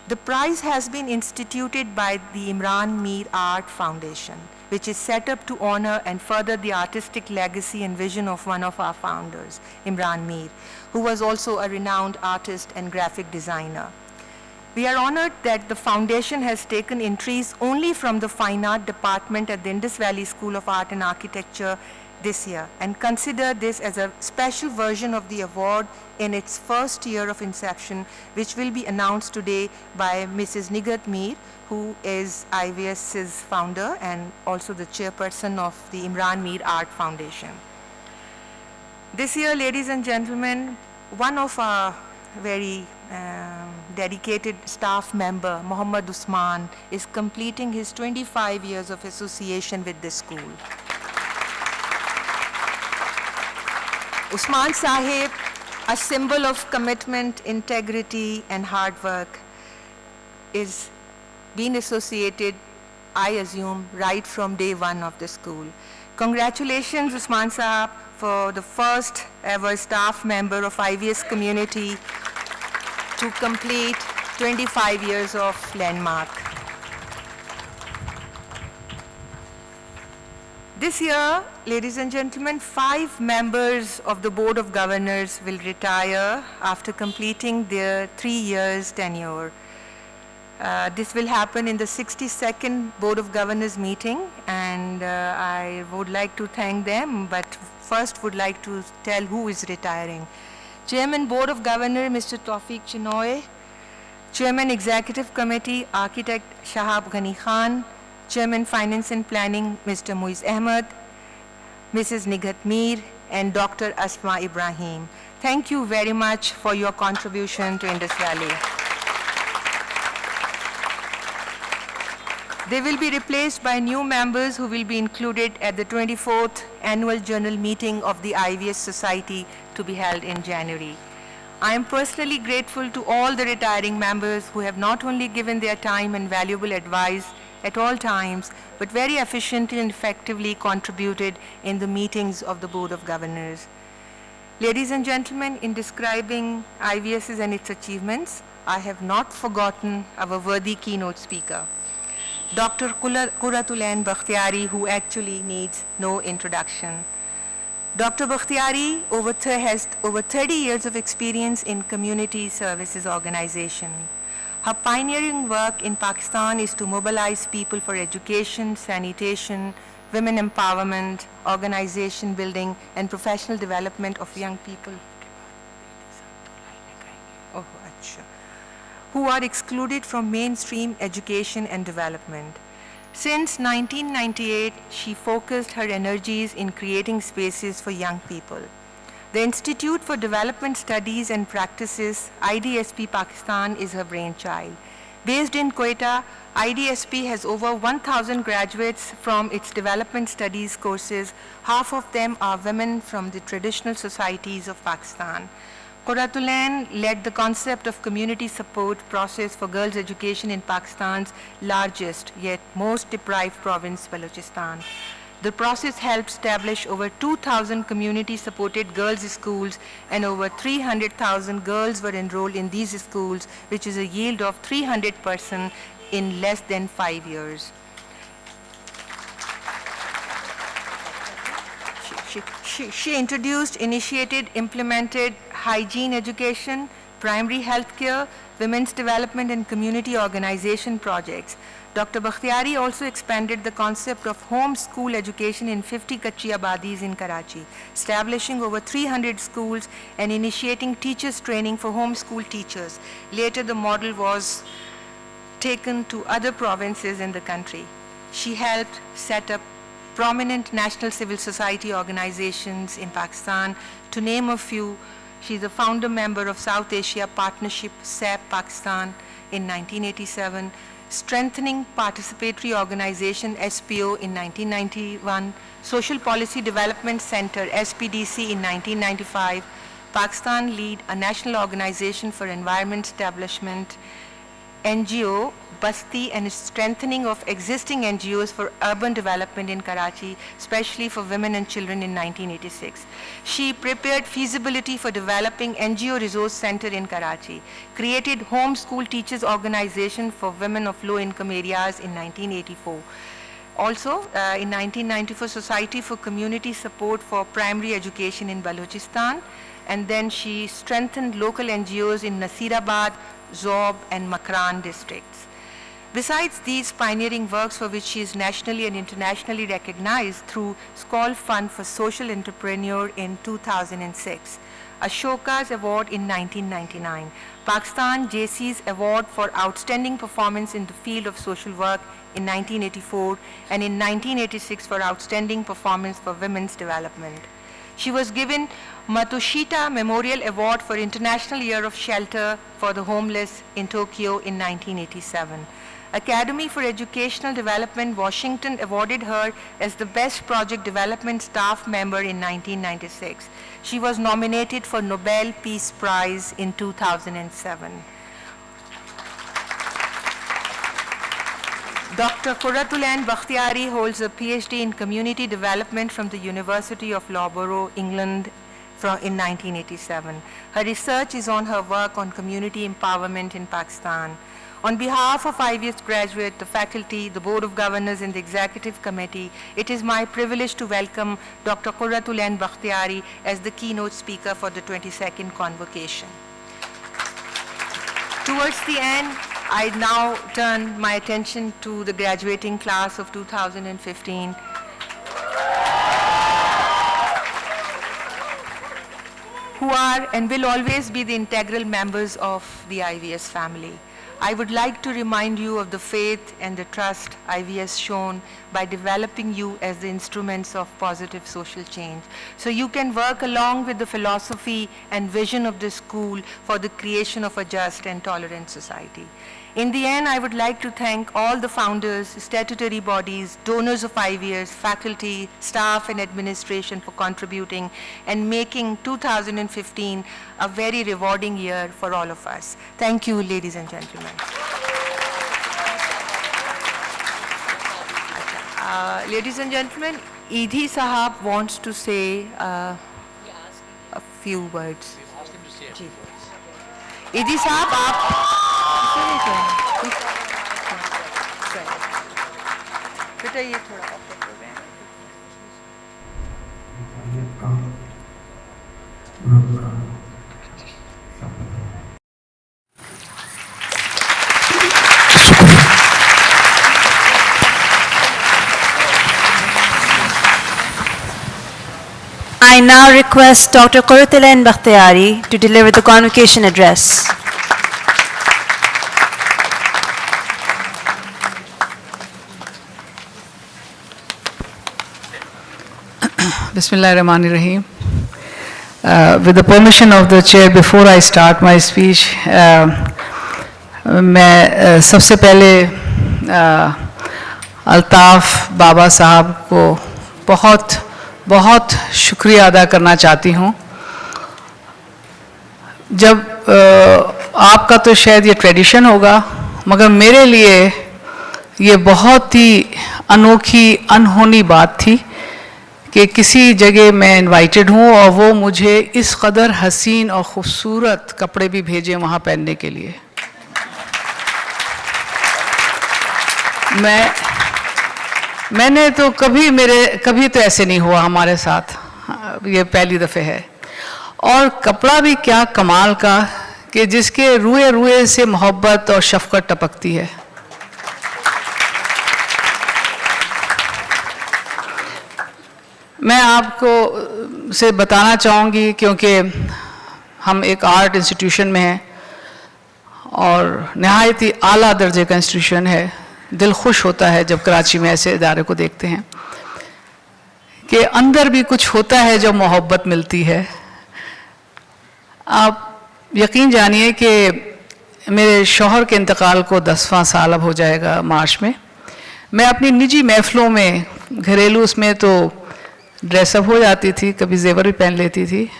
The prize has been instituted by the Imran Mir Art Foundation, which is set up to honor and further the artistic legacy and vision of one of our founders, Imran Mir, who was also a renowned artist and graphic designer. We are honored that the foundation has taken entries only from the Fine Art Department at the Indus Valley School of Art and Architecture this year, and consider this as a special version of the award in its first year of inception, which will be announced today by Mrs. Nighat Mir, who is IVS's founder and also the chairperson of the Imran Mir Art Foundation. This year, ladies and gentlemen, one of our very dedicated staff member, Muhammad Usman, is completing his 25 years of association with this school. Usman Sahib, a symbol of commitment, integrity, and hard work, is being associated, I assume, right from day one of the school. Congratulations, Usman Sahib, for the first ever staff member of IVS community to complete 25 years of landmark. This year, ladies and gentlemen, 5 members of the Board of Governors will retire after completing their 3 years tenure. This will happen in the 62nd Board of Governors meeting, and I would like to thank them, but first would like to tell who is retiring. Chairman Board of Governors, Mr. Tawfiq Chinoy, Chairman Executive Committee, Architect Shahab Ghani Khan, Chairman Finance and Planning, Mr. Muiz Ahmed, Mrs. Nighat Mir, and Dr. Asma Ibrahim. Thank you very much for your contribution to Indus Valley. They will be replaced by new members who will be included at the 24th Annual General Meeting of the IVS Society to be held in January. I am personally grateful to all the retiring members who have not only given their time and valuable advice at all times, but very efficiently and effectively contributed in the meetings of the Board of Governors. Ladies and gentlemen, in describing IVS and its achievements, I have not forgotten our worthy keynote speaker, Dr. Quratul Ain Bakhteari, who actually needs no introduction. Dr. Bakhteari has over 30 years of experience in community services organization. Her pioneering work in Pakistan is to mobilize people for education, sanitation, women empowerment, organization building, and professional development of young people who are excluded from mainstream education and development. Since 1998, she focused her energies in creating spaces for young people. The Institute for Development Studies and Practices, IDSP Pakistan, is her brainchild. Based in Quetta, IDSP has over 1,000 graduates from its development studies courses. Half of them are women from the traditional societies of Pakistan. Quratul Ain led the concept of community support process for girls' education in Pakistan's largest yet most deprived province, Balochistan. The process helped establish over 2,000 community-supported girls' schools, and over 300,000 girls were enrolled in these schools, which is a yield of 300% in less than 5 years. She introduced, initiated, implemented hygiene education, primary health care, women's development, and community organization projects. Dr. Bakhteari also expanded the concept of home school education in 50 Kachi Abadis in Karachi, establishing over 300 schools and initiating teachers training for home school teachers. Later, the model was taken to other provinces in the country. She helped set up prominent national civil society organizations in Pakistan. To name a few, she's a founder member of South Asia Partnership, SAP Pakistan, in 1987, Strengthening Participatory Organization, SPO, in 1991, Social Policy Development Center, SPDC, in 1995, Pakistan lead a national organization for environment establishment, NGO, Basti, and strengthening of existing NGOs for urban development in Karachi, especially for women and children in 1986. She prepared feasibility for developing NGO Resource Center in Karachi, created Home School Teachers Organization for women of low-income areas in 1984. Also, in 1994, Society for Community Support for Primary Education in Balochistan, and then she strengthened local NGOs in Nasirabad, Zob, and Makran districts. Besides these pioneering works for which she is nationally and internationally recognized through Skoll Fund for Social Entrepreneur in 2006, Ashoka's Award in 1999, Pakistan JC's Award for Outstanding Performance in the Field of Social Work in 1984, and in 1986 for Outstanding Performance for Women's Development. She was given Matsushita Memorial Award for International Year of Shelter for the Homeless in Tokyo in 1987. Academy for Educational Development, Washington, awarded her as the Best Project Development Staff Member in 1996. She was nominated for Nobel Peace Prize in 2007. Dr. Quratul Ain Bakhteari holds a PhD in Community Development from the University of Loughborough, England, in 1987. Her research is on her work on community empowerment in Pakistan. On behalf of IVS graduate, the faculty, the Board of Governors and the Executive Committee, it is my privilege to welcome Dr. Quratul Ain Bakhteari as the keynote speaker for the 22nd Convocation. Towards the end, I now turn my attention to the graduating class of 2015. Who are and will always be the integral members of the IVS family. I would like to remind you of the faith and the trust IVS shown by developing you as the instruments of positive social change. So you can work along with the philosophy and vision of the school for the creation of a just and tolerant society. In the end, I would like to thank all the founders, statutory bodies, donors of IVS, faculty, staff and administration for contributing and making 2015 a very rewarding year for all of us. Thank you, ladies and gentlemen. Ladies and gentlemen, Idhi Sahab wants to say a few words. Idhi Sahab, aap बेटा ये थोड़ा of कर दें. I now request Dr. Quratul Ain Bakhteari to deliver the convocation address. Bismillahirrahmanirrahim. With the permission of the chair, before I start my speech, मैं सबसे पहले अल्ताफ़ बाबा साहब को बहुत बहुत शुक्रिया अदा करना चाहती हूँ. जब आपका तो शायद ये ट्रेडिशन होगा, मगर मेरे लिए ये बहुत ही अनोखी अनहोनी बात थी कि किसी जगह मैं इनवाइटेड हूँ और वो मुझे इस कदर हसीन और ख़ूबसूरत कपड़े भी भेजे वहाँ पहनने के लिए. मैंने तो कभी तो ऐसे नहीं हुआ हमारे साथ, ये पहली दफ़े है. और कपड़ा भी क्या कमाल का कि जिसके रुए रुए से मोहब्बत और शफ़क़त टपकती है. मैं आपको से बताना चाहूँगी क्योंकि हम एक आर्ट इंस्टीट्यूशन में हैं और नहायत ही आला दर्जे का इंस्टीट्यूशन है. दिल खुश होता है जब कराची में ऐसे इदारे को देखते हैं कि अंदर भी कुछ होता है जो मोहब्बत मिलती है. आप यकीन जानिए कि मेरे शौहर के इंतकाल को 10वां साल अब हो जाएगा मार्च में. मैं अपनी निजी महफ़िलों में घरेलू उसमें तो ड्रेसअप हो जाती थी, कभी जेवर भी पहन लेती थी,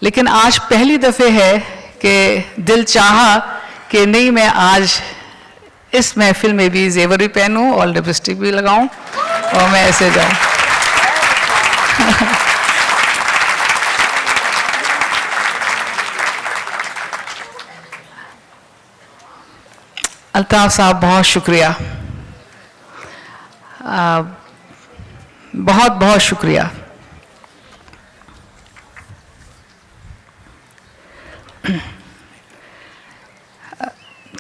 लेकिन आज पहली दफ़े है कि दिल चाहा कि नहीं मैं आज इस महफ़िल में भी जेवर भी पहनूं और लिपस्टिक भी लगाऊं और मैं ऐसे जाऊं. अल्ताफ़ साहब बहुत शुक्रिया, बहुत बहुत शुक्रिया.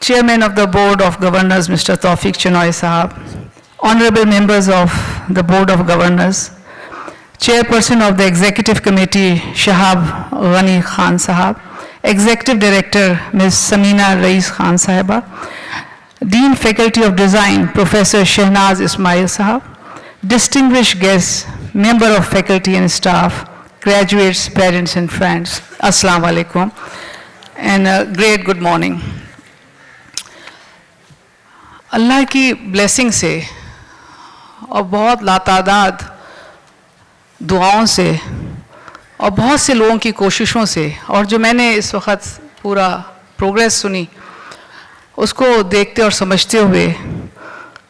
Chairman of the Board of Governors, Mr. Tawfiq Chinoy Sahab, Honorable Members of the Board of Governors, Chairperson of the Executive Committee, Shahab Ghani Khan Sahab, Executive Director, Ms. Samina Rais Khan Sahiba, Dean Faculty of Design, Professor Shehnaz Ismail Sahab, distinguished guests, member of faculty and staff, graduates, parents and friends, Assalamu alaikum, and a great good morning. अल्लाह की blessing से और बहुत लातादाद दुआओं से और बहुत से लोगों की कोशिशों से और जो मैंने इस वक्त पूरा प्रोग्रेस सुनी उसको देखते और समझते हुए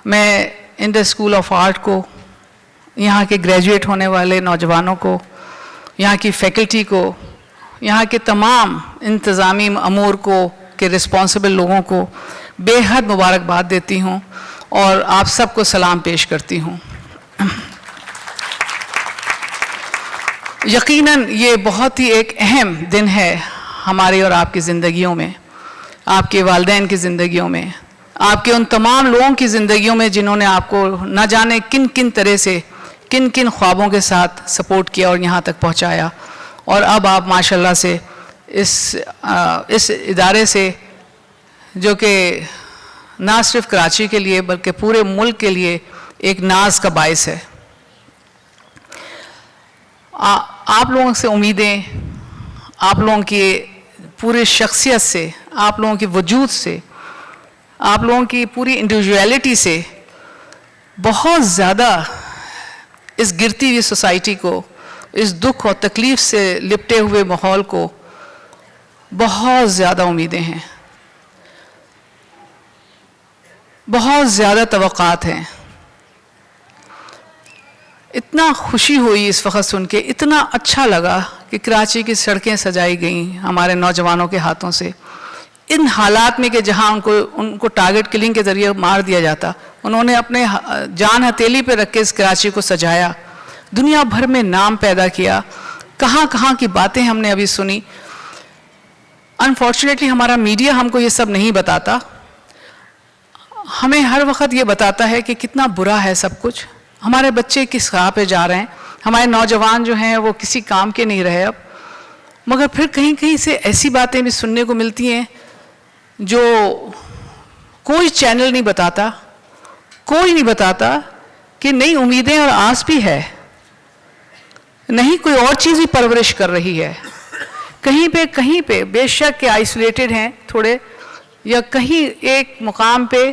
मैं इंडस स्कूल ऑफ आर्ट को, यहाँ के ग्रेजुएट होने वाले नौजवानों को, यहाँ की फैकल्टी को, यहाँ के तमाम इंतज़ामी अमूर को के रिस्पॉन्सिबल लोगों को بے حد مبارکباد دیتی ہوں اور آپ سب کو سلام پیش کرتی ہوں. یقیناً یہ بہت ہی ایک اہم دن ہے ہماری اور آپ کی زندگیوں میں، آپ کے والدین کی زندگیوں میں، آپ کے ان تمام لوگوں کی زندگیوں میں جنہوں نے آپ کو نہ جانے کن کن طرح سے کن کن خوابوں کے ساتھ سپورٹ کیا اور یہاں تک پہنچایا. اور اب آپ ماشاءاللہ سے اس ادارے سے جو کہ نہ صرف کراچی کے لیے بلکہ پورے ملک کے لیے ایک ناز کا باعث ہے. آپ لوگوں سے امیدیں، آپ لوگوں کی پوری شخصیت سے، آپ لوگوں کے وجود سے، آپ لوگوں کی پوری انڈیویجویلٹی سے بہت زیادہ اس گرتی ہوئی سوسائٹی کو، اس دکھ اور تکلیف سے لپٹے ہوئے ماحول کو بہت زیادہ امیدیں ہیں، بہت زیادہ توقعات ہیں. اتنا خوشی ہوئی اس وقت سن کے، اتنا اچھا لگا کہ کراچی کی سڑکیں سجائی گئیں ہمارے نوجوانوں کے ہاتھوں سے. ان حالات میں کہ جہاں ان کو ٹارگٹ کلنگ کے ذریعے مار دیا جاتا، انہوں نے اپنے جان ہتھیلی پہ رکھ کے اس کراچی کو سجایا، دنیا بھر میں نام پیدا کیا. کہاں کہاں کی باتیں ہم نے ابھی سنی. انفارچونیٹلی ہمارا میڈیا ہم کو یہ سب نہیں بتاتا، ہمیں ہر وقت یہ بتاتا ہے کہ کتنا برا ہے سب کچھ، ہمارے بچے کس راہ پہ جا رہے ہیں، ہمارے نوجوان جو ہیں وہ کسی کام کے نہیں رہے اب. مگر پھر کہیں کہیں سے ایسی باتیں بھی سننے کو ملتی ہیں جو کوئی چینل نہیں بتاتا، کوئی نہیں بتاتا کہ نئی امیدیں اور آس بھی ہے، نہیں کوئی اور چیز بھی پرورش کر رہی ہے. کہیں پہ بے شک کہ آئسولیٹڈ ہیں تھوڑے، یا کہیں ایک مقام پہ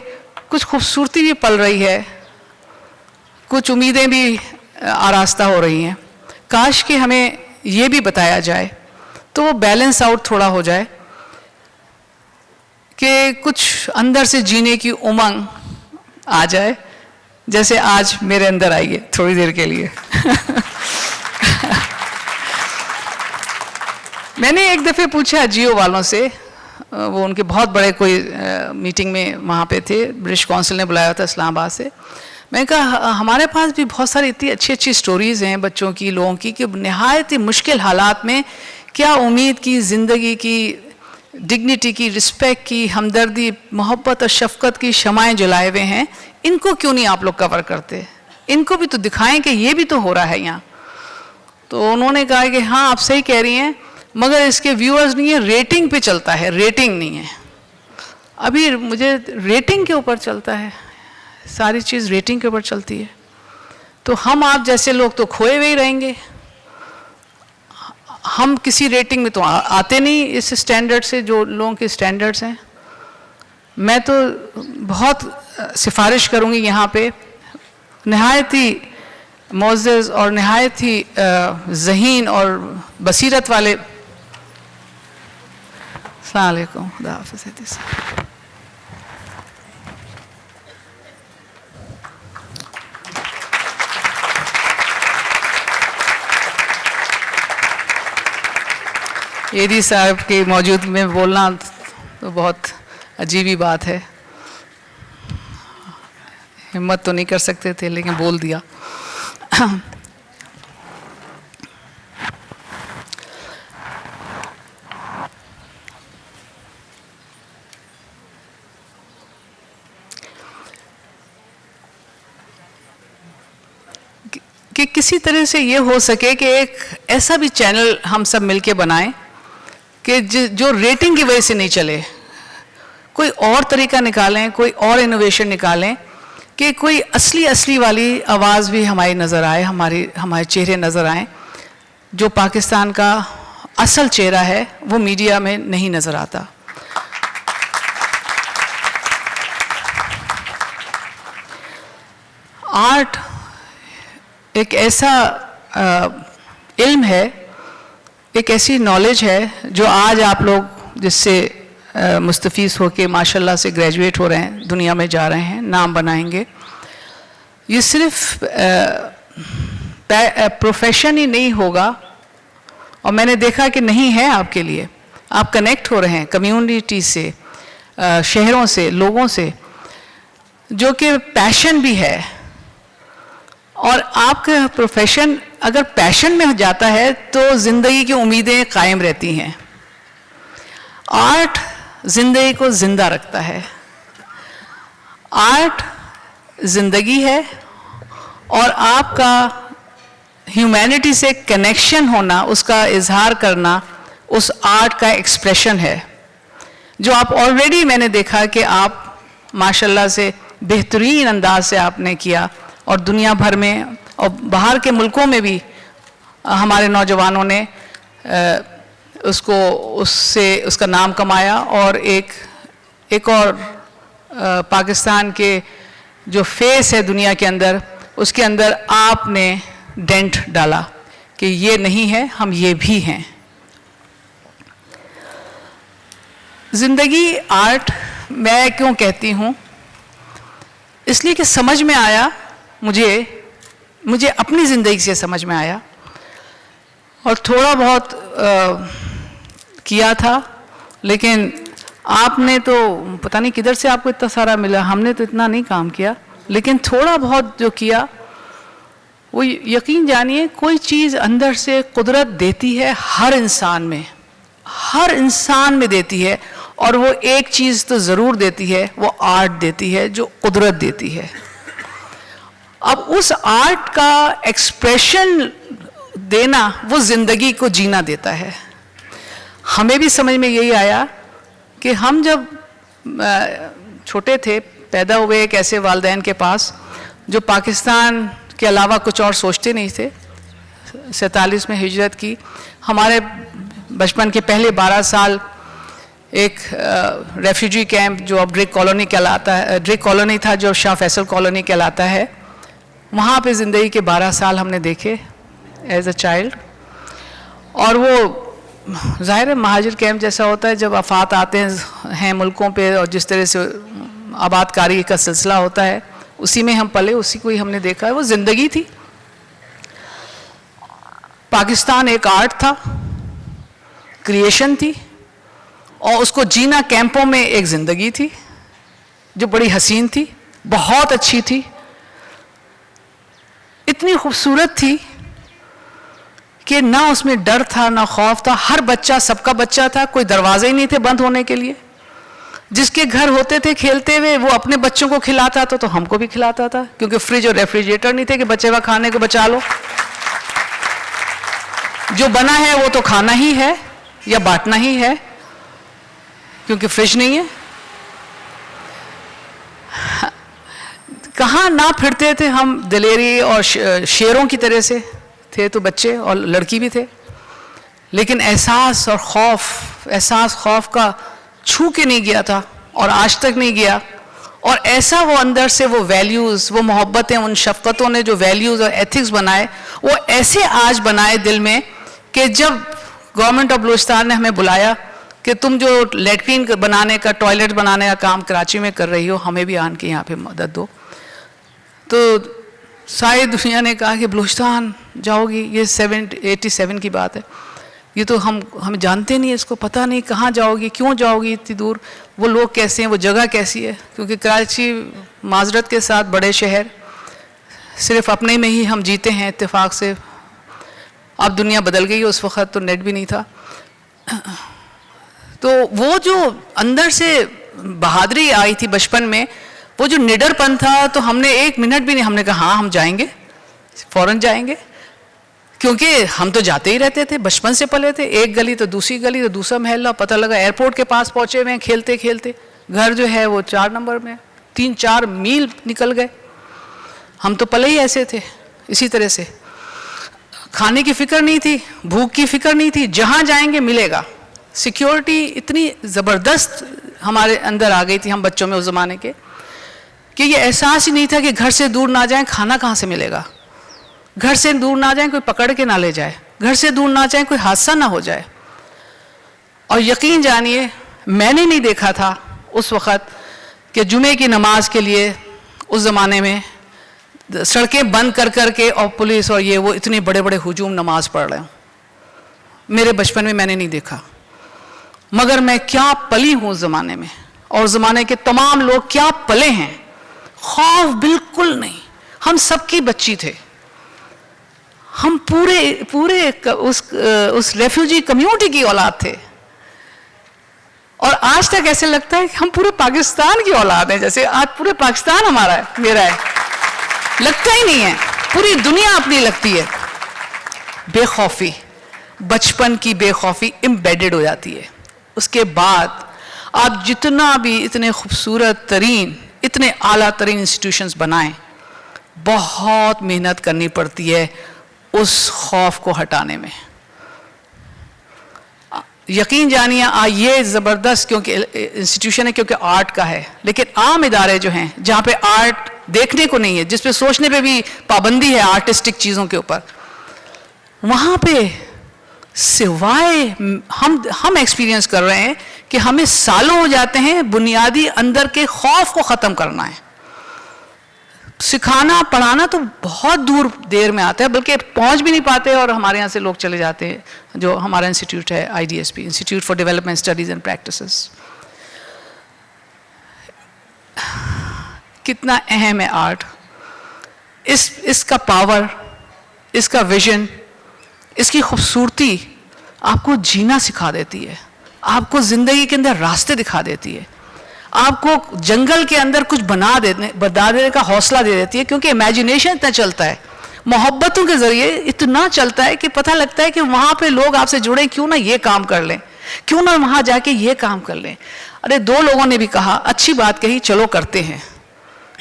کچھ خوبصورتی بھی پل رہی ہے، کچھ امیدیں بھی آراستہ ہو رہی ہیں. کاش کہ ہمیں یہ بھی بتایا جائے تو وہ بیلنس آؤٹ تھوڑا ہو جائے، کہ کچھ اندر سے جینے کی امنگ آ جائے، جیسے آج میرے اندر آئی ہے تھوڑی دیر کے لیے. میں نے ایک دفعہ پوچھا جیو والوں سے، وہ ان کے بہت بڑے کوئی میٹنگ میں وہاں پہ تھے، برٹش کونسل نے بلایا تھا اسلام آباد سے. میں نے کہا ہمارے پاس بھی بہت ساری اتنی اچھی سٹوریز ہیں بچوں کی، لوگوں کی، کہ نہایت ہی مشکل حالات میں کیا امید کی، زندگی کی، ڈگنیٹی کی، رسپیکٹ کی، ہمدردی، محبت اور شفقت کی شمعیں جلائے ہوئے ہیں. ان کو کیوں نہیں آپ لوگ کور کرتے؟ ان کو بھی تو دکھائیں کہ یہ بھی تو ہو رہا ہے یہاں. تو انہوں نے کہا کہ ہاں آپ صحیح کہہ رہی ہیں، مگر اس کے ویورز نہیں ہیں، ریٹنگ پہ چلتا ہے، ریٹنگ نہیں ہے. ابھی مجھے ریٹنگ کے اوپر چلتا ہے، ساری چیز ریٹنگ کے اوپر چلتی ہے. تو ہم آپ جیسے لوگ تو کھوئے ہوئے ہی رہیں گے. ہم کسی ریٹنگ میں تو آتے نہیں اس سٹینڈرڈ سے جو لوگوں کے سٹینڈرڈز ہیں. میں تو بہت سفارش کروں گی یہاں پہ نہایت ہی معزز اور نہایت ہی ذہین اور بصیرت والے. السلام علیکم، خدا حافظ. ایدی صاحب کے موجود میں بولنا تو بہت عجیب ہی بات ہے. ہمت تو نہیں کر سکتے تھے لیکن بول دیا. کہ کسی طرح سے یہ ہو سکے کہ ایک ایسا بھی چینل ہم سب مل کے بنائیں کہ جو ریٹنگ کی وجہ سے نہیں چلے. کوئی اور طریقہ نکالیں، کوئی اور انوویشن نکالیں کہ کوئی اصلی والی آواز بھی ہماری نظر آئے، ہمارے چہرے نظر آئیں. جو پاکستان کا اصل چہرہ ہے وہ میڈیا میں نہیں نظر آتا. آرٹ ایک ایسا علم ہے، ایک ایسی نالج ہے جو آج آپ لوگ جس سے مستفیض ہو کے ماشاءاللہ سے گریجویٹ ہو رہے ہیں، دنیا میں جا رہے ہیں، نام بنائیں گے. یہ صرف پروفیشن ہی نہیں ہوگا، اور میں نے دیکھا کہ نہیں ہے آپ کے لیے. آپ کنیکٹ ہو رہے ہیں کمیونٹی سے، شہروں سے، لوگوں سے جو کہ پیشن بھی ہے، اور آپ کا پروفیشن اگر پیشن میں جاتا ہے تو زندگی کی امیدیں قائم رہتی ہیں. آرٹ زندگی کو زندہ رکھتا ہے. آرٹ زندگی ہے اور آپ کا ہیومینٹی سے کنیکشن ہونا، اس کا اظہار کرنا اس آرٹ کا ایکسپریشن ہے، جو آپ آلریڈی میں نے دیکھا کہ آپ ماشاءاللہ سے بہترین انداز سے آپ نے کیا، اور دنیا بھر میں اور باہر کے ملکوں میں بھی ہمارے نوجوانوں نے اس کا نام کمایا، اور ایک اور پاکستان کے جو فیس ہے دنیا کے اندر، اس کے اندر آپ نے ڈینٹ ڈالا کہ یہ نہیں ہے، ہم یہ بھی ہیں. زندگی آرٹ میں کیوں کہتی ہوں؟ اس لیے کہ سمجھ میں آیا، مجھے اپنی زندگی سے سمجھ میں آیا، اور تھوڑا بہت کیا تھا، لیکن آپ نے تو پتہ نہیں کدھر سے آپ کو اتنا سارا ملا، ہم نے تو اتنا نہیں کام کیا، لیکن تھوڑا بہت جو کیا وہ یقین جانیے کوئی چیز اندر سے قدرت دیتی ہے ہر انسان میں دیتی ہے، اور وہ ایک چیز تو ضرور دیتی ہے، وہ آرٹ دیتی ہے جو قدرت دیتی ہے. اب اس آرٹ کا ایکسپریشن دینا وہ زندگی کو جینا دیتا ہے. ہمیں بھی سمجھ میں یہی آیا کہ ہم جب چھوٹے تھے، پیدا ہوئے ایک ایسے والدین کے پاس جو پاکستان کے علاوہ کچھ اور سوچتے نہیں تھے. 47 میں ہجرت کی. ہمارے بچپن کے پہلے 12 سال ایک ریفیوجی کیمپ جو اب ڈرگ کالونی کہلاتا ہے، ڈرگ کالونی تھا جو شاہ فیصل کالونی کہلاتا ہے، وہاں پہ زندگی کے 12 سال ہم نے دیکھے ایز اے چائلڈ. اور وہ ظاہر ہے مہاجر کیمپ جیسا ہوتا ہے، جب آفات آتے ہیں ملکوں پہ اور جس طرح سے آباد کاری کا سلسلہ ہوتا ہے، اسی میں ہم پلے، اسی کو ہی ہم نے دیکھا ہے. وہ زندگی تھی. پاکستان ایک آرٹ تھا، کریشن تھی، اور اس کو جینا کیمپوں میں ایک زندگی تھی جو بڑی حسین تھی، بہت اچھی تھی، اتنی خوبصورت تھی کہ نہ اس میں ڈر تھا نہ خوف تھا. ہر بچہ سب کا بچہ تھا، کوئی دروازے ہی نہیں تھے بند ہونے کے لیے. جس کے گھر ہوتے تھے کھیلتے ہوئے وہ اپنے بچوں کو کھلاتا تھا تو ہم کو بھی کھلاتا تھا، کیونکہ فریج اور ریفریجریٹر نہیں تھے کہ بچے کا کھانے کو بچا لو. جو بنا ہے وہ تو کھانا ہی ہے یا بانٹنا ہی ہے، کیونکہ فریج نہیں ہے. کہاں نہ پھرتے تھے ہم دلیری اور شیروں کی طرح سے تھے تو بچے، اور لڑکی بھی تھے، لیکن احساس خوف کا چھو کے نہیں گیا تھا اور آج تک نہیں گیا. اور ایسا وہ اندر سے وہ ویلیوز، وہ محبتیں، ان شفقتوں نے جو ویلیوز اور ایتھکس بنائے، وہ ایسے آج بنائے دل میں کہ جب گورنمنٹ آف بلوچستان نے ہمیں بلایا کہ تم جو لیٹرین بنانے کا، ٹوائلٹ بنانے کا کام کراچی میں کر رہی ہو، ہمیں بھی آن کے یہاں پہ مدد دو. تو ساری دنیا نے کہا کہ بلوچستان جاؤ گی، یہ 87 کی بات ہے، یہ تو ہم جانتے نہیں، اس کو پتہ نہیں کہاں جاؤ گی، کیوں جاؤ گی اتنی دور، وہ لوگ کیسے ہیں، وہ جگہ کیسی ہے. کیونکہ کراچی معذرت کے ساتھ بڑے شہر، صرف اپنے میں ہی ہم جیتے ہیں اتفاق سے. اب دنیا بدل گئی، اس وقت تو نیٹ بھی نہیں تھا. تو وہ جو اندر سے بہادری آئی تھی بچپن میں، وہ جو نڈر پن تھا، تو ہم نے ایک منٹ بھی نہیں، ہم نے کہا ہاں ہم جائیں گے، فوراً جائیں گے. کیونکہ ہم تو جاتے ہی رہتے تھے، بچپن سے پلے تھے، ایک گلی تو دوسری گلی تو دوسرا محلہ، پتہ لگا ایئرپورٹ کے پاس پہنچے ہوئے ہیں کھیلتے کھیلتے. گھر جو ہے وہ 4 نمبر میں، 3-4 میل نکل گئے. ہم تو پلے ہی ایسے تھے اسی طرح سے. کھانے کی فکر نہیں تھی، بھوک کی فکر نہیں تھی، جہاں جائیں گے ملے گا. سیکیورٹی اتنی زبردست ہمارے اندر آ گئی تھی ہم بچوں میں اس زمانے کے، کہ یہ احساس ہی نہیں تھا کہ گھر سے دور نہ جائیں کھانا کہاں سے ملے گا، گھر سے دور نہ جائیں کوئی پکڑ کے نہ لے جائے، گھر سے دور نہ جائیں کوئی حادثہ نہ ہو جائے. اور یقین جانیے میں نے نہیں دیکھا تھا اس وقت کہ جمعے کی نماز کے لیے اس زمانے میں سڑکیں بند کر کے اور پولیس اور یہ وہ اتنے بڑے بڑے ہجوم نماز پڑھ رہے ہوں. میرے بچپن میں نے نہیں دیکھا، مگر میں کیا پلی ہوں اس زمانے میں. اور زمانے کے تمام لوگ کیا پلے ہیں, خوف بالکل نہیں. ہم سب کی بچی تھے, ہم پورے اس ریفیوجی کمیونٹی کی اولاد تھے, اور آج تک ایسے لگتا ہے کہ ہم پورے پاکستان کی اولاد ہیں, جیسے آج پورے پاکستان ہمارا ہے, میرا ہے. لگتا ہی نہیں ہے, پوری دنیا اپنی لگتی ہے. بے خوفی, بچپن کی بے خوفی امبیڈڈ ہو جاتی ہے. اس کے بعد آپ جتنا بھی اتنے خوبصورت ترین, اتنے اعلیٰ ترین انسٹیٹیوشنز بنائیں, بہت محنت کرنی پڑتی ہے اس خوف کو ہٹانے میں. یقین جانیے یہ زبردست کیونکہ انسٹیٹیوشن ہے, کیونکہ آرٹ کا ہے, لیکن عام ادارے جو ہیں جہاں پہ آرٹ دیکھنے کو نہیں ہے, جس پہ سوچنے پہ بھی پابندی ہے آرٹسٹک چیزوں کے اوپر, وہاں پہ سوائے ہم ایکسپیرینس کر رہے ہیں کہ ہمیں سالوں ہو جاتے ہیں بنیادی اندر کے خوف کو ختم کرنا ہے. سکھانا پڑھانا تو بہت دیر میں آتا ہے, بلکہ پہنچ بھی نہیں پاتے, اور ہمارے یہاں سے لوگ چلے جاتے ہیں. جو ہمارا انسٹیٹیوٹ ہے IDSP, institute for development studies and practices, کتنا اہم ہے آرٹ. اس کا پاور, اس کا ویژن, اس کی خوبصورتی آپ کو جینا سکھا دیتی ہے, آپ کو زندگی کے اندر راستے دکھا دیتی ہے, آپ کو جنگل کے اندر کچھ بنا دینے کا حوصلہ دے دیتی ہے, کیونکہ امیجنیشن اتنا چلتا ہے, محبتوں کے ذریعے اتنا چلتا ہے کہ پتہ لگتا ہے کہ وہاں پہ لوگ آپ سے جڑیں, کیوں نہ یہ کام کر لیں, کیوں نہ وہاں جا کے یہ کام کر لیں. ارے 2 لوگوں نے بھی کہا, اچھی بات کہی, چلو کرتے ہیں.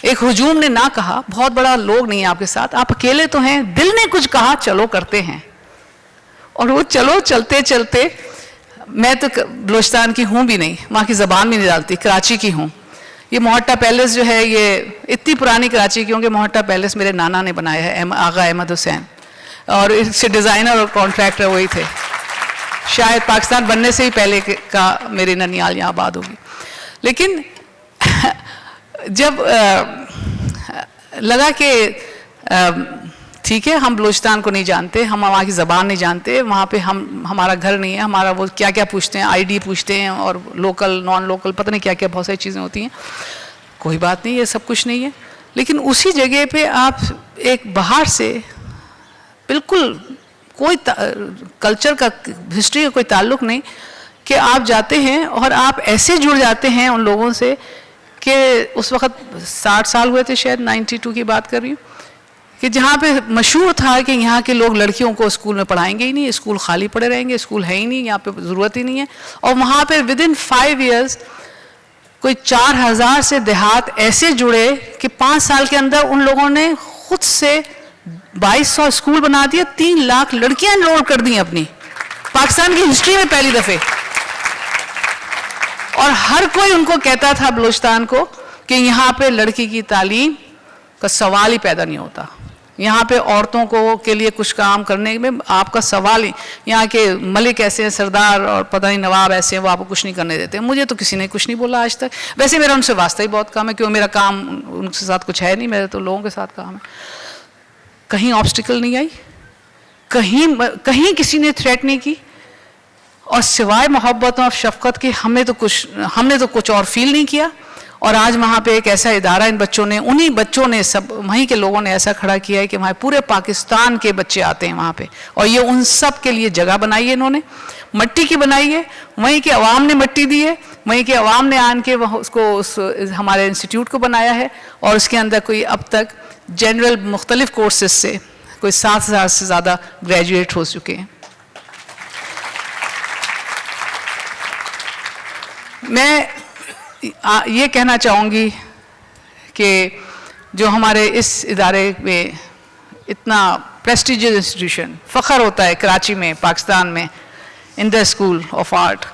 ایک ہجوم نے نہ کہا, بہت بڑا لوگ نہیں ہے آپ کے ساتھ, آپ اکیلے تو ہیں, دل نے کچھ کہا, چلو کرتے ہیں. اور وہ چلو چلتے چلتے, میں تو بلوچستان کی ہوں بھی نہیں, وہاں کی زبان بھی نہیں ڈالتی, کراچی کی ہوں. یہ موہٹا پیلس جو ہے یہ اتنی پرانی کراچی, کیونکہ موہٹا پیلس میرے نانا نے بنایا ہے, آغا احمد حسین, اور اس سے ڈیزائنر اور کانٹریکٹر وہی تھے. شاید پاکستان بننے سے ہی پہلے کا میری ننیال یہاں آباد ہوگی. لیکن جب لگا کہ ٹھیک ہے, ہم بلوچستان کو نہیں جانتے, ہم وہاں کی زبان نہیں جانتے, وہاں پہ ہمارا گھر نہیں ہے, ہمارا وہ کیا کیا پوچھتے ہیں, ID پوچھتے ہیں, اور لوکل نان لوکل پتہ نہیں کیا کیا بہت ساری چیزیں ہوتی ہیں. کوئی بات نہیں, یہ سب کچھ نہیں ہے. لیکن اسی جگہ پہ آپ ایک باہر سے بالکل کوئی کلچر کا, ہسٹری کا کوئی تعلق نہیں, کہ آپ جاتے ہیں اور آپ ایسے جڑ جاتے ہیں ان لوگوں سے کہ اس وقت 60 سال ہوئے تھے, شاید 92 کی بات کر رہی ہوں, کہ جہاں پہ مشہور تھا کہ یہاں کے لوگ لڑکیوں کو اسکول میں پڑھائیں گے ہی نہیں, اسکول خالی پڑے رہیں گے, اسکول ہے ہی نہیں, یہاں پہ ضرورت ہی نہیں ہے. اور وہاں پہ ودن 5 ایئرز کوئی 4000 سے دیہات ایسے جڑے کہ 5 سال کے اندر ان لوگوں نے خود سے 2200 اسکول بنا دیا, 3 لاکھ لڑکیاں انرول کر دیں اپنی, پاکستان کی ہسٹری میں پہلی دفعہ. اور ہر کوئی ان کو کہتا تھا بلوچستان کو کہ یہاں پہ لڑکی کی تعلیم کا سوال ہی پیدا نہیں ہوتا, یہاں پہ عورتوں کو کے لیے کچھ کام کرنے میں آپ کا سوال ہی, یہاں کے ملک ایسے ہیں, سردار اور پتہ نہیں نواب ایسے ہیں, وہ آپ کو کچھ نہیں کرنے دیتے. مجھے تو کسی نے کچھ نہیں بولا آج تک. ویسے میرا ان سے واسطہ ہی بہت کم ہے, کیوں میرا کام ان کے ساتھ کچھ ہے نہیں, میرے تو لوگوں کے ساتھ کام ہے. کہیں آبسٹیکل نہیں آئی, کہیں کسی نے تھریٹ نہیں کی, اور سوائے محبت اور شفقت کے ہم نے تو کچھ اور فیل نہیں کیا. اور آج وہاں پہ ایک ایسا ادارہ ان بچوں نے, انہی بچوں نے, سب وہیں کے لوگوں نے ایسا کھڑا کیا ہے کہ وہاں پورے پاکستان کے بچے آتے ہیں وہاں پہ, اور یہ ان سب کے لیے جگہ بنائی ہے, انہوں نے مٹی کی بنائی ہے, وہیں کے عوام نے مٹی دی ہے, وہیں کے عوام نے آن کے اس کو ہمارے انسٹیٹیوٹ کو بنایا ہے. اور اس کے اندر کوئی اب تک جنرل مختلف کورسز سے کوئی 7000 سے زیادہ گریجویٹ ہو چکے ہیں. میں یہ کہنا چاہوں گی کہ جو ہمارے اس ادارے میں اتنا پریسٹیجیس انسٹیٹیوشن, فخر ہوتا ہے کراچی میں, پاکستان میں, انڈس اسکول آف آرٹ,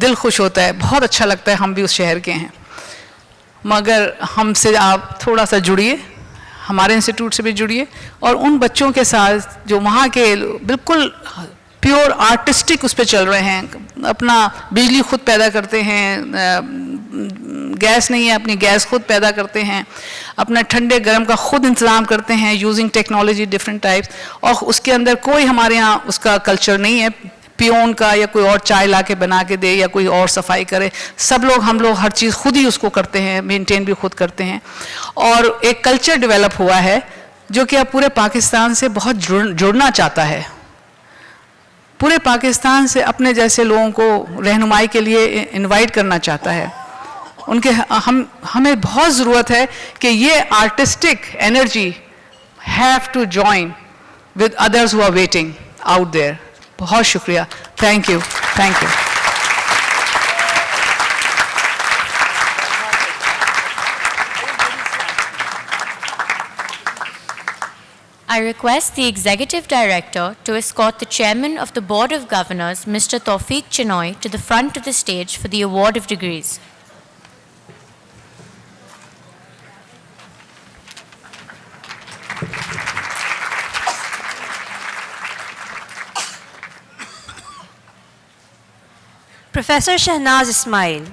دل خوش ہوتا ہے, بہت اچھا لگتا ہے, ہم بھی اس شہر کے ہیں. مگر ہم سے آپ تھوڑا سا جڑیے, ہمارے انسٹیٹیوٹ سے بھی جڑیے, اور ان بچوں کے ساتھ جو وہاں کے بالکل پیور آرٹسٹک اس پہ چل رہے ہیں, اپنا بجلی خود پیدا کرتے ہیں, گیس نہیں ہے, اپنی گیس خود پیدا کرتے ہیں, اپنا ٹھنڈے گرم کا خود انتظام کرتے ہیں, یوزنگ ٹیکنالوجی ڈفرینٹ ٹائپس. اور اس کے اندر کوئی ہمارے ہاں اس کا کلچر نہیں ہے, पियोन का या कोई और चाय ला के बना के दे या कोई और सफाई करे, सब लोग हम लोग हर चीज़ खुद ही उसको करते हैं, मेंटेन भी खुद करते हैं। और एक कल्चर डेवलप हुआ है जो कि अब पूरे पाकिस्तान से बहुत जुड़ना चाहता है, पूरे पाकिस्तान से अपने जैसे लोगों को रहनुमाई के लिए इनवाइट करना चाहता है। हमें बहुत ज़रूरत है कि ये artistic energy have to join with others who are waiting out there. बहुत शुक्रिया, thank you, thank you. I request the Executive Director to escort the Chairman of the Board of Governors, Mr. Tawfiq Chinoy, to the front of the stage for the award of degrees. Professor Shahnaz Ismail,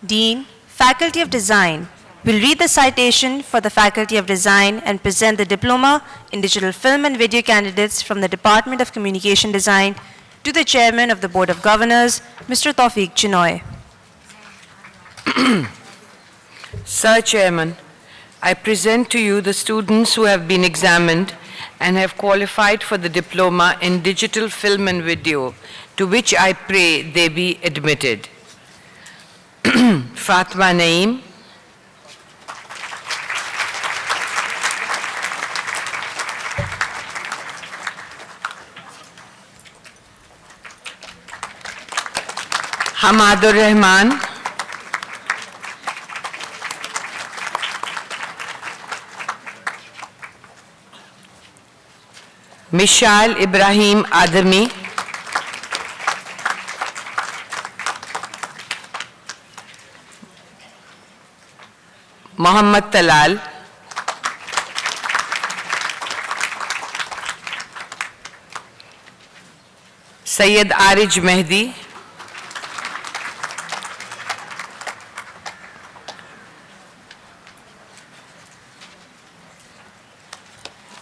Dean, Faculty of Design, will read the citation for the Faculty of Design and present the Diploma in Digital Film and Video candidates from the Department of Communication Design to the Chairman of the Board of Governors, Mr. Tawfiq Chinoy. Sir Chairman, I present to you the students who have been examined and have qualified for the Diploma in Digital Film and Video, to which I pray they be admitted. Fatma Naeem, Hamadur Rahman, Mishal Ibrahim Adami, Muhammad Talal, Sayyid Arij Mehdi,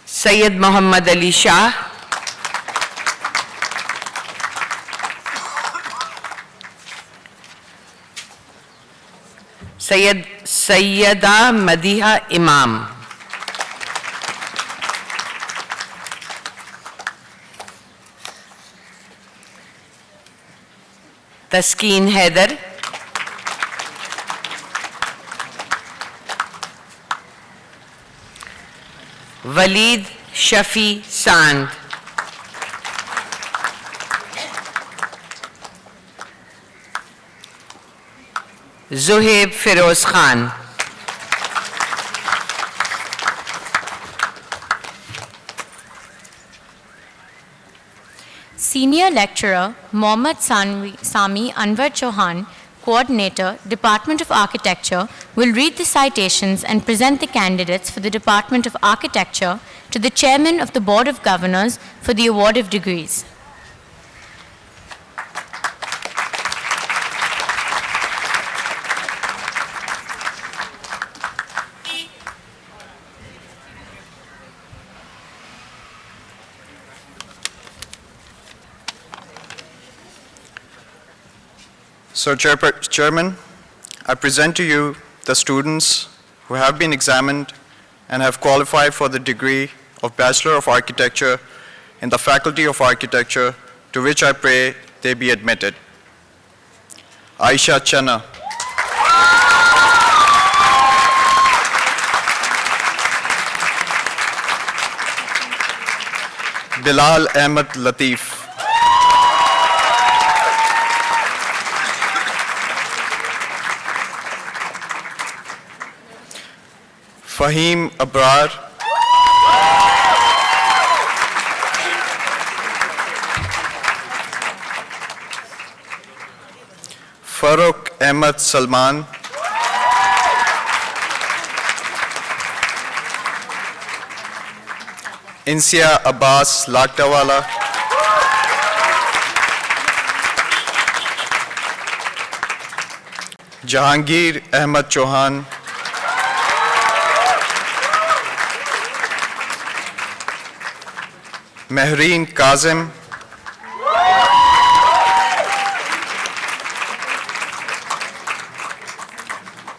Sayyid Muhammad Ali Shah, Sayyida Madiha Imam, Taskeen Haider, Waleed Shafi Sand, Zuhaib Feroz Khan, Senior Lecturer Mohammad Sami Anwar Chauhan, Coordinator, Department of Architecture, will read the citations and present the candidates for the Department of Architecture to the Chairman of the Board of Governors for the award of degrees. So, Chairman, I present to you the students who have been examined and have qualified for the degree of Bachelor of Architecture in the Faculty of Architecture, to which I pray they be admitted. Aisha Channa, Bilal Ahmed Latif, Fahim Abrar, Farooq Ahmed Salman, Insia Abbas Laktawala, Jahangir Ahmed Chauhan, Mehreen Kazim,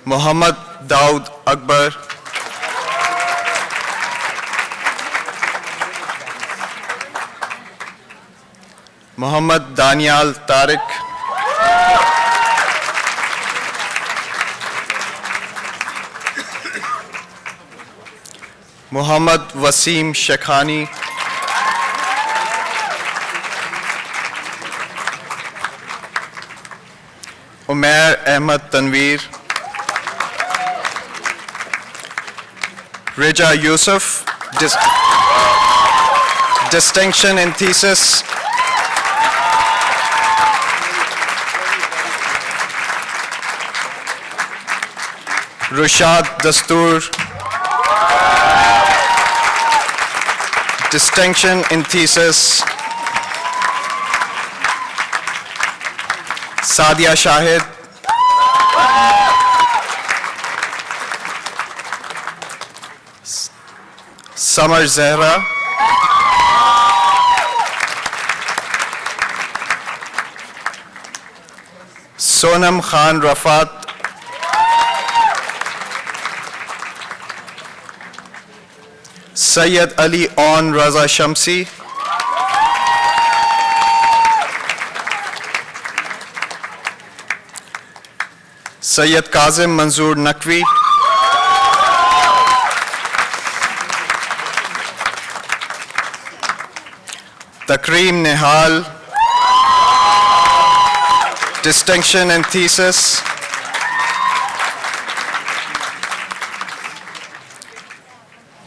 Muhammad Daud Akbar, Muhammad Danial Tariq, Muhammad Wasim Shekhani, Umair Ahmad Tanveer, Rija Yusuf, distinction in thesis, Rushad Dastur, distinction in thesis, Sadia Shahid, Samar Zehra, Sonam Khan Rafat, Sayyid Ali On Raza Shamsi, Sayyid Kazim Manzoor Naqvi, Takreem Nihal, distinction in thesis,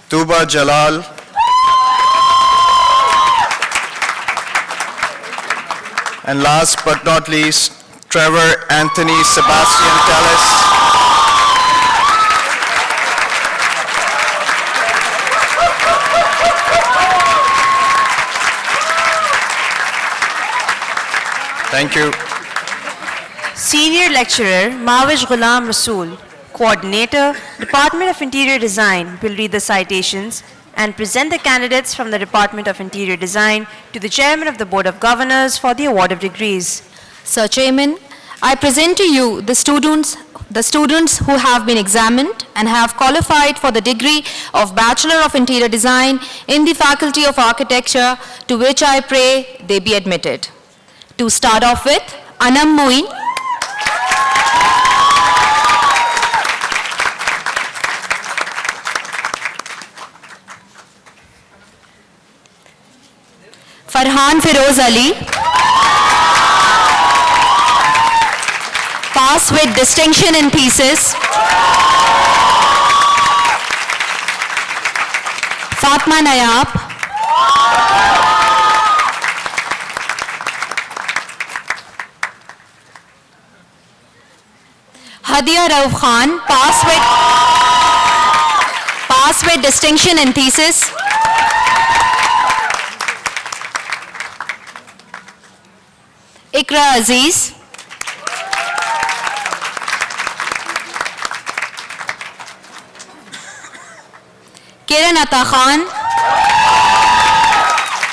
Tuba Jalal, and last but not least, Trevor Anthony Sebastian Tellis. Thank you. Senior Lecturer Mawish Ghulam Rasool, Coordinator, Department of Interior Design, will read the citations and present the candidates from the Department of Interior Design to the Chairman of the Board of Governors for the award of degrees. Sir Chairman, I present to you the students who have been examined and have qualified for the degree of Bachelor of Interior Design in the Faculty of Architecture, to which I pray they be admitted. To start off with, Anam Moin, Farhan Feroz Ali, pass with distinction in thesis. Fatma Nayab, Hadia Rauf Khan, pass with distinction in thesis. Ikra Aziz, Kiran Ata Khan,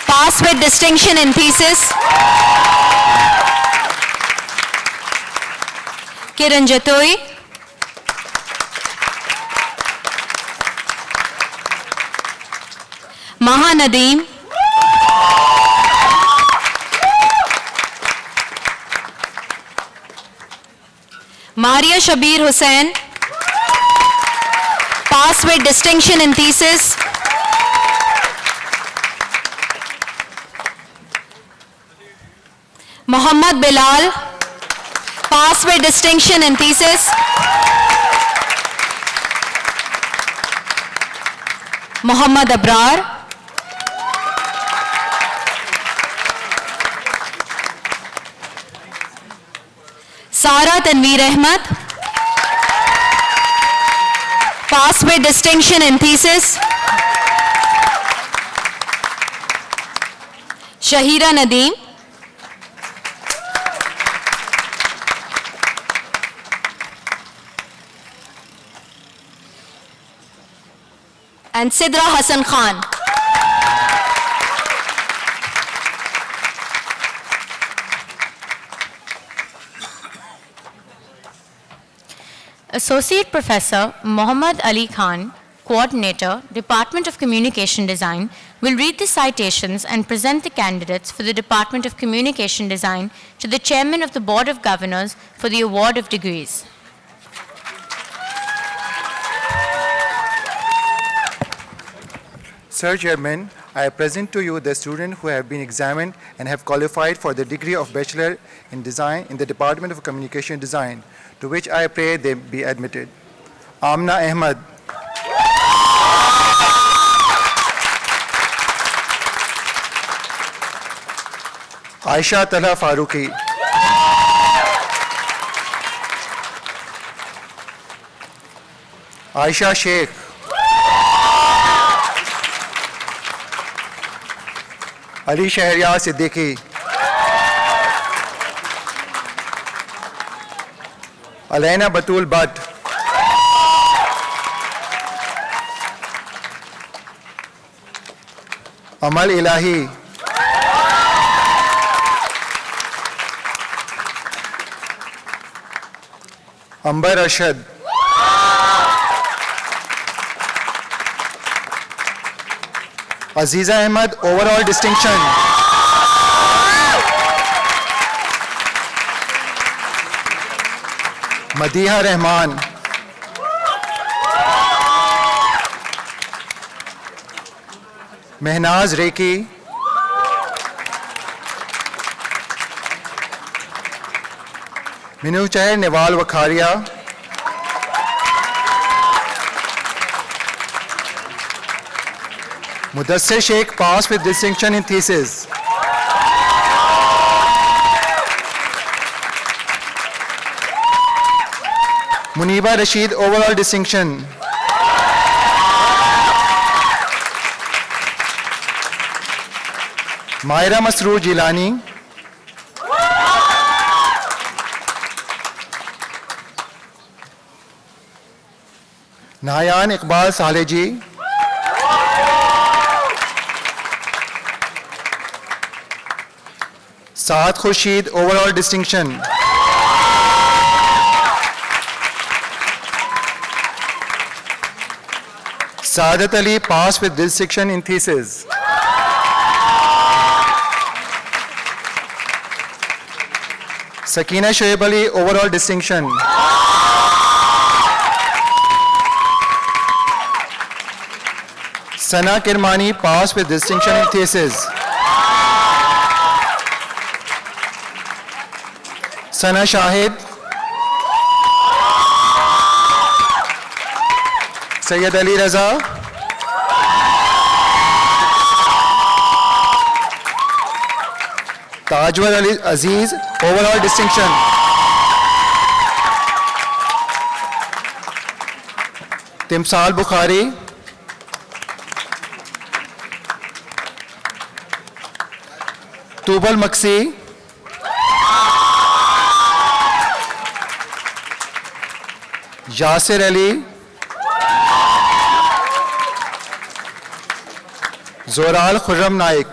pass with distinction in thesis. Kiran Jatoi, Maha Nadeem, Maria Shabir Hussain, pass with distinction in thesis. Muhammad Bilal, pass with distinction in thesis. Muhammad Abrar, Sara Tanveer Ahmed, pass with distinction in thesis. Shahira Nadeem, and Sidra Hassan Khan. Associate Professor Muhammad Ali Khan, Coordinator, Department of Communication Design, will read the citations and present the candidates for the Department of Communication Design to the Chairman of the Board of Governors for the award of degrees. Sir Chairman, I present to you the students who have been examined and have qualified for the degree of Bachelor in Design in the Department of Communication Design, to which I pray they be admitted. Amna Ahmed. Aisha Talha Faruqi. Aisha Sheikh. Ali Shahriar Siddiqui. Alaina Batul Bhatt. Amal Ilahi. Ambar Arshad. Aziza Ahmed, overall distinction. Madiha Rahman. Mehnaz Reiki. Minu Chair Nival Wakharia. Mudassir Sheikh passed with distinction in thesis. Muniba Rashid, overall distinction. Maira Masroor Jilani. Nayan Iqbal Saleji. Saad Khurshid, overall distinction. Saadat Ali passed with distinction in thesis. Sakina Shoaib Ali, overall distinction. Sana Kirmani passed with distinction in thesis. Sana Shahid. Sayyid Ali Raza. Tajwal Ali Aziz, overall distinction. Timsal Bukhari. Tubal Maksi. Yasir Ali. Zoral Khurram Naik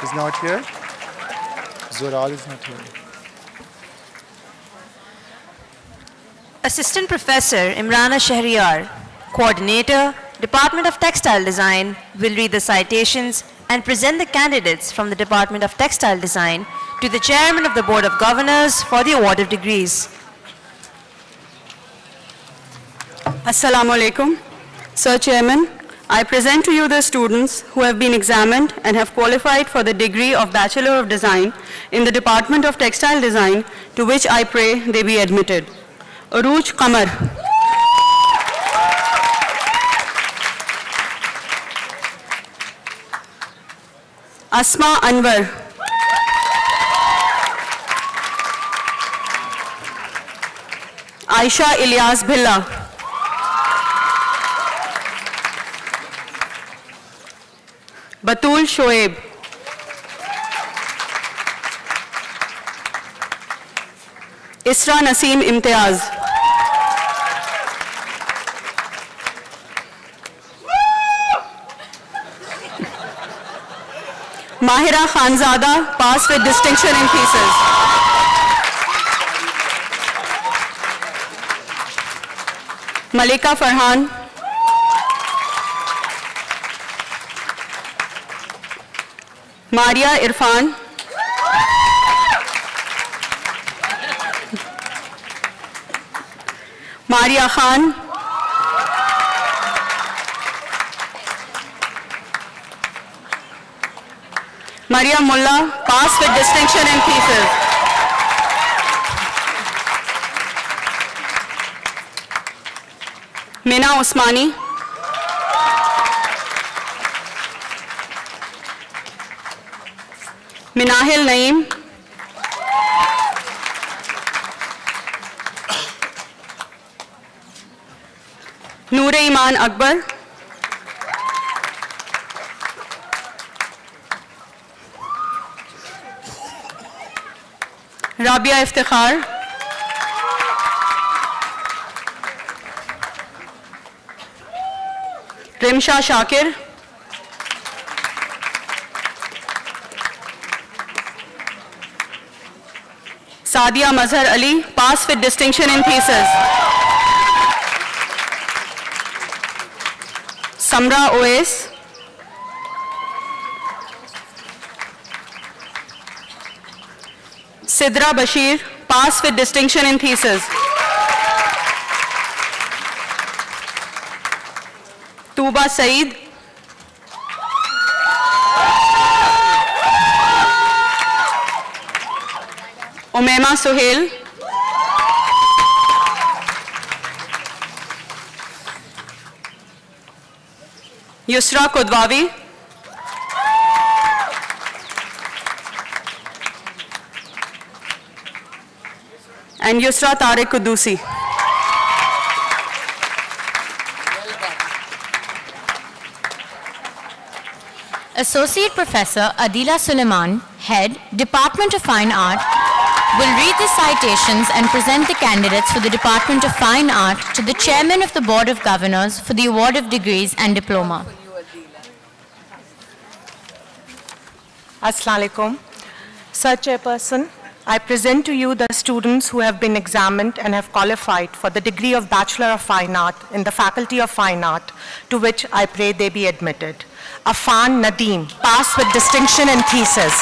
is not here. Zoral is not here. Assistant Professor Imrana Shahriar, Coordinator, Department of Textile Design, will read the citations and present the candidates from the Department of Textile Design to the Chairman of the Board of Governors for the award of degrees. Assalamu alaikum. Sir Chairman, I present to you the students who have been examined and have qualified for the degree of Bachelor of Design in the Department of Textile Design, to which I pray they be admitted. Aruj Qamar. Asma Anwar. Aisha Ilyas Bhilla. Batul Shoaib. Isra Naseem Imtiaz. Mahira Khanzada, passed with distinction in thesis. Malika Farhan, Maria Irfan, Maria Khan, Maria Mullah, pass with distinction in thesis. Mina Usmani, Minahil Naeem, Noor Iman Akbar, Rabia Iftikhar, Rimsha Shakir, Sadia Mazhar Ali, pass with distinction in thesis. Samra Oais, Sidra Bashir, pass with distinction in thesis. Tuba Saeed, Umaima Suhail, Yusra Kudwawi, and Yusra Tariq Kudusi. Associate Professor Adila Suleiman, Head, Department of Fine Art, will read the citations and present the candidates for the Department of Fine Art to the Chairman of the Board of Governors for the award of degrees and diploma. Assalamu alaikum. Sir Chairperson, I present to you the students who have been examined and have qualified for the degree of Bachelor of Fine Art in the Faculty of Fine Art, to which I pray they be admitted. Afan Nadeem, pass with distinction in thesis.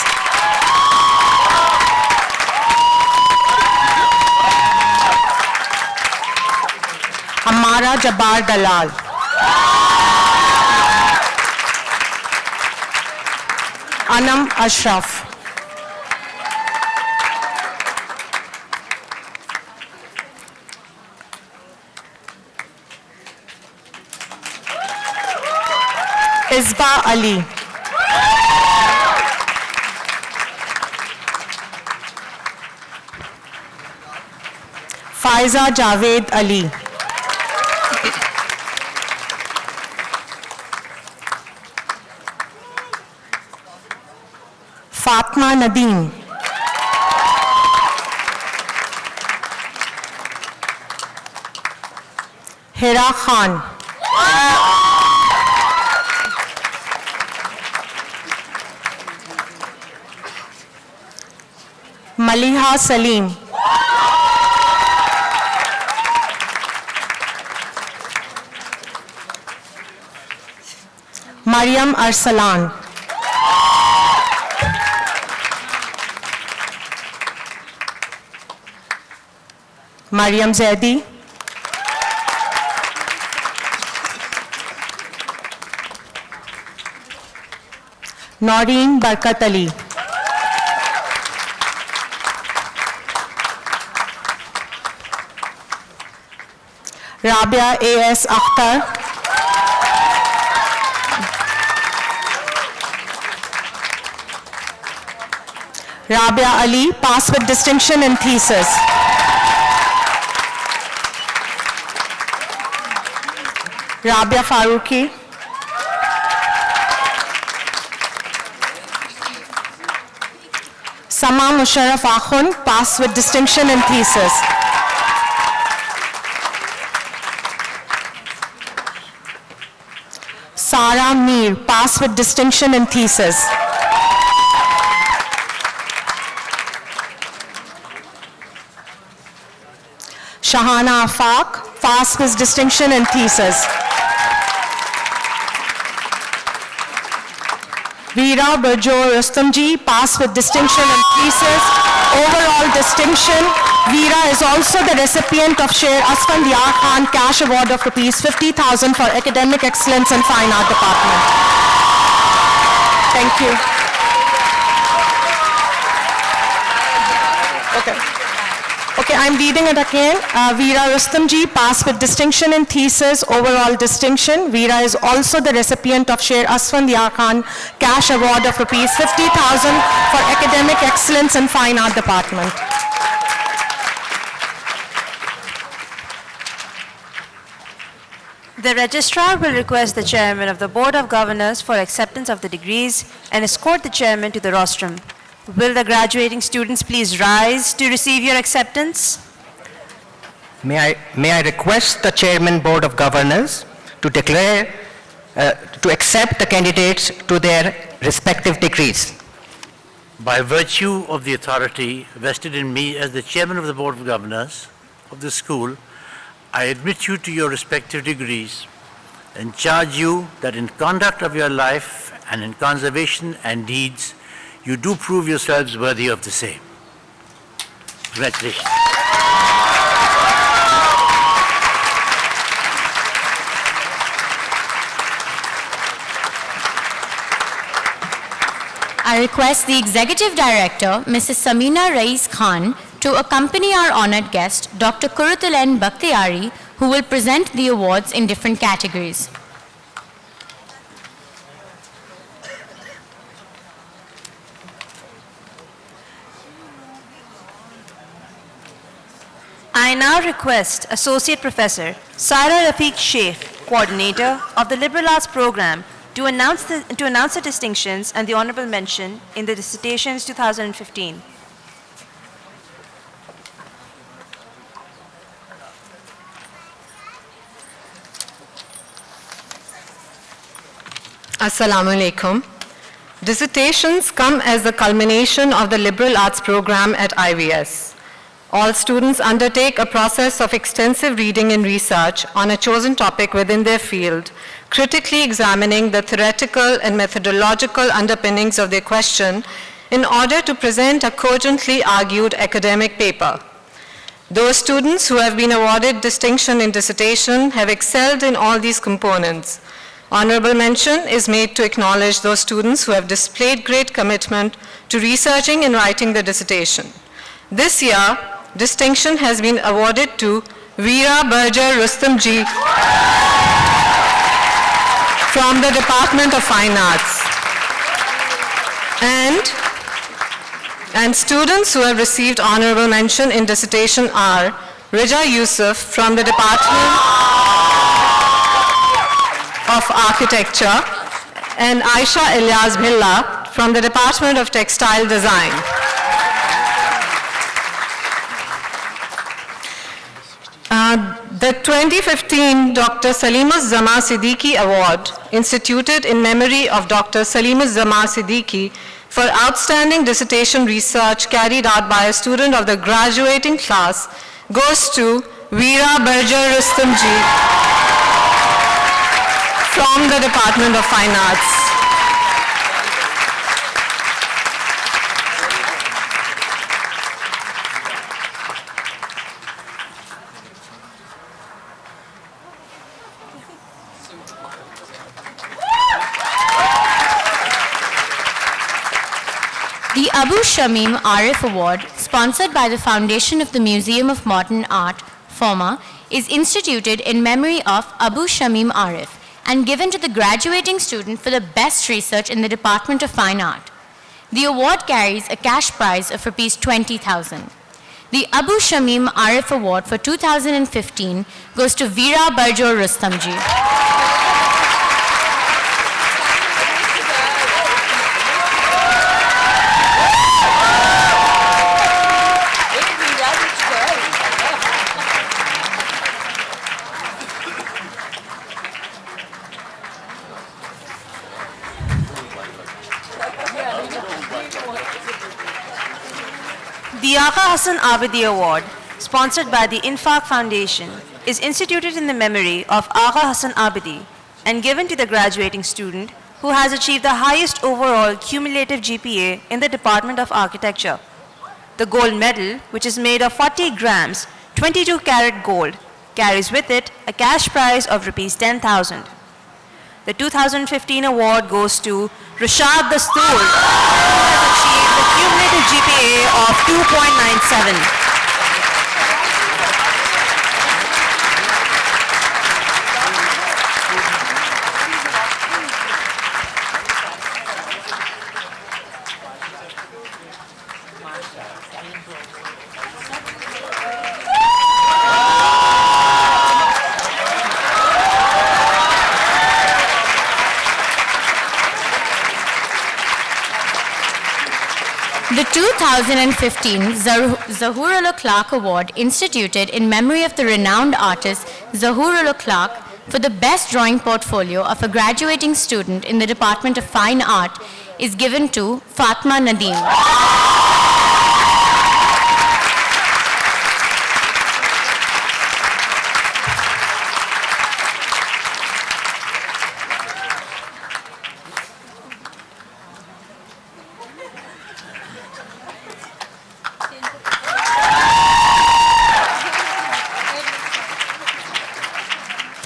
Amara Jabbar Dalal. Anam Ashraf. Isba Ali. Faiza Javed Ali. Fatma Nadeem. Hira Khan. Maliha Salim. Mariam Arsalan. Mariam Zaidi. Noreen Barkat Ali. Rabia A.S. Akhtar. Rabia Ali, pass with distinction in thesis. Rabia Faruqi. Sama Musharraf Akhund, pass with distinction in thesis. Sara Mir, pass with distinction in thesis. Shahana Afaq, passed with distinction in thesis. Veera Barjo Rustamji passed with distinction in thesis. Overall distinction. Veera is also the recipient of Sher Asfand Yar Khan Cash Award of Rs 50,000 for Academic Excellence in Fine Art Department. Thank you. Okay, I'm reading it again. Veera Rustamji passed with distinction in thesis, overall distinction. Veera is also the recipient of Sher Asfand Yar Khan Cash Award of Rs 50,000 for Academic Excellence in Fine Art Department. The Registrar will request the Chairman of the Board of Governors for acceptance of the degrees and escort the Chairman to the rostrum. Will the graduating students please rise to receive your acceptance? May I request the Chairman Board of Governors to declare, to accept the candidates to their respective degrees. By virtue of the authority vested in me as the Chairman of the Board of Governors of the school, I admit you to your respective degrees and charge you that in conduct of your life and in conservation and deeds, you do prove yourselves worthy of the same. Congratulations. I request the Executive Director, Mrs. Samina Rais Khan, to accompany our honored guest, Dr. Quratul Ain Bakhteari, who will present the awards in different categories. I now request Associate Professor Saira Rafiq Sheikh, Coordinator of the Liberal Arts Program, to announce the distinctions and the honorable mention in the dissertations 2015. Assalamu alaikum. Dissertations come as the culmination of the liberal arts program at IVS. All students undertake a process of extensive reading and research on a chosen topic within their field, critically examining the theoretical and methodological underpinnings of their question in order to present a cogently argued academic paper. Those students who have been awarded distinction in dissertation have excelled in all these components. Honorable mention is made to acknowledge those students who have displayed great commitment to researching and writing the dissertation. This year, distinction has been awarded to Veera Barjo Rustamji from the Department of Fine Arts. And students who have received honorable mention in dissertation are Rija Yusuf from the Department of Architecture and Aisha Ilyas Bhilla from the Department of Textile Design. The 2015 Dr. Salimus Zama Siddiqui Award, instituted in memory of Dr. Salimus Zama Siddiqui for outstanding dissertation research carried out by a student of the graduating class, goes to Veera Barjo Rustamji from the Department of Fine Arts. The Abu Shamim Arif Award, sponsored by the Foundation of the Museum of Modern Art, FOMA, is instituted in memory of Abu Shamim Arif and given to the graduating student for the best research in the Department of Fine Art. The award carries a cash prize of Rs 20,000. The Abu Shamim Arif Award for 2015 goes to Veera Barjo Rustamji. The Aga Hassan Abidi Award, sponsored by the Infaq Foundation, is instituted in the memory of Agha Hassan Abidi and given to the graduating student who has achieved the highest overall cumulative GPA in the Department of Architecture. The gold medal, which is made of 40 grams, 22 karat gold, carries with it a cash prize of Rs 10,000. The 2015 award goes to Rashad Dastoor, who has achieved the cumulative GPA of 2.97. The 2015 Zahurullah Clark Award, instituted in memory of the renowned artist Zahurullah Clark for the best drawing portfolio of a graduating student in the Department of Fine Art, is given to Fatma Nadeem.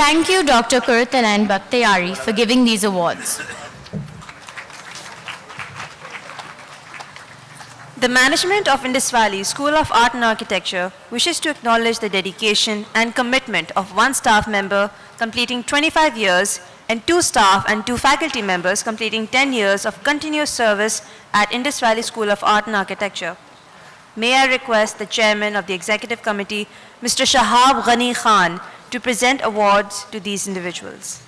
Thank you, Dr. Quratul Ain Bakhteari, for giving these awards. The management of Indus Valley School of Art and Architecture wishes to acknowledge the dedication and commitment of one staff member completing 25 years and 2 staff and 2 faculty members completing 10 years of continuous service at Indus Valley School of Art and Architecture. May I request the chairman of the executive committee, Mr. Shahab Ghani Khan, to present awards to these individuals.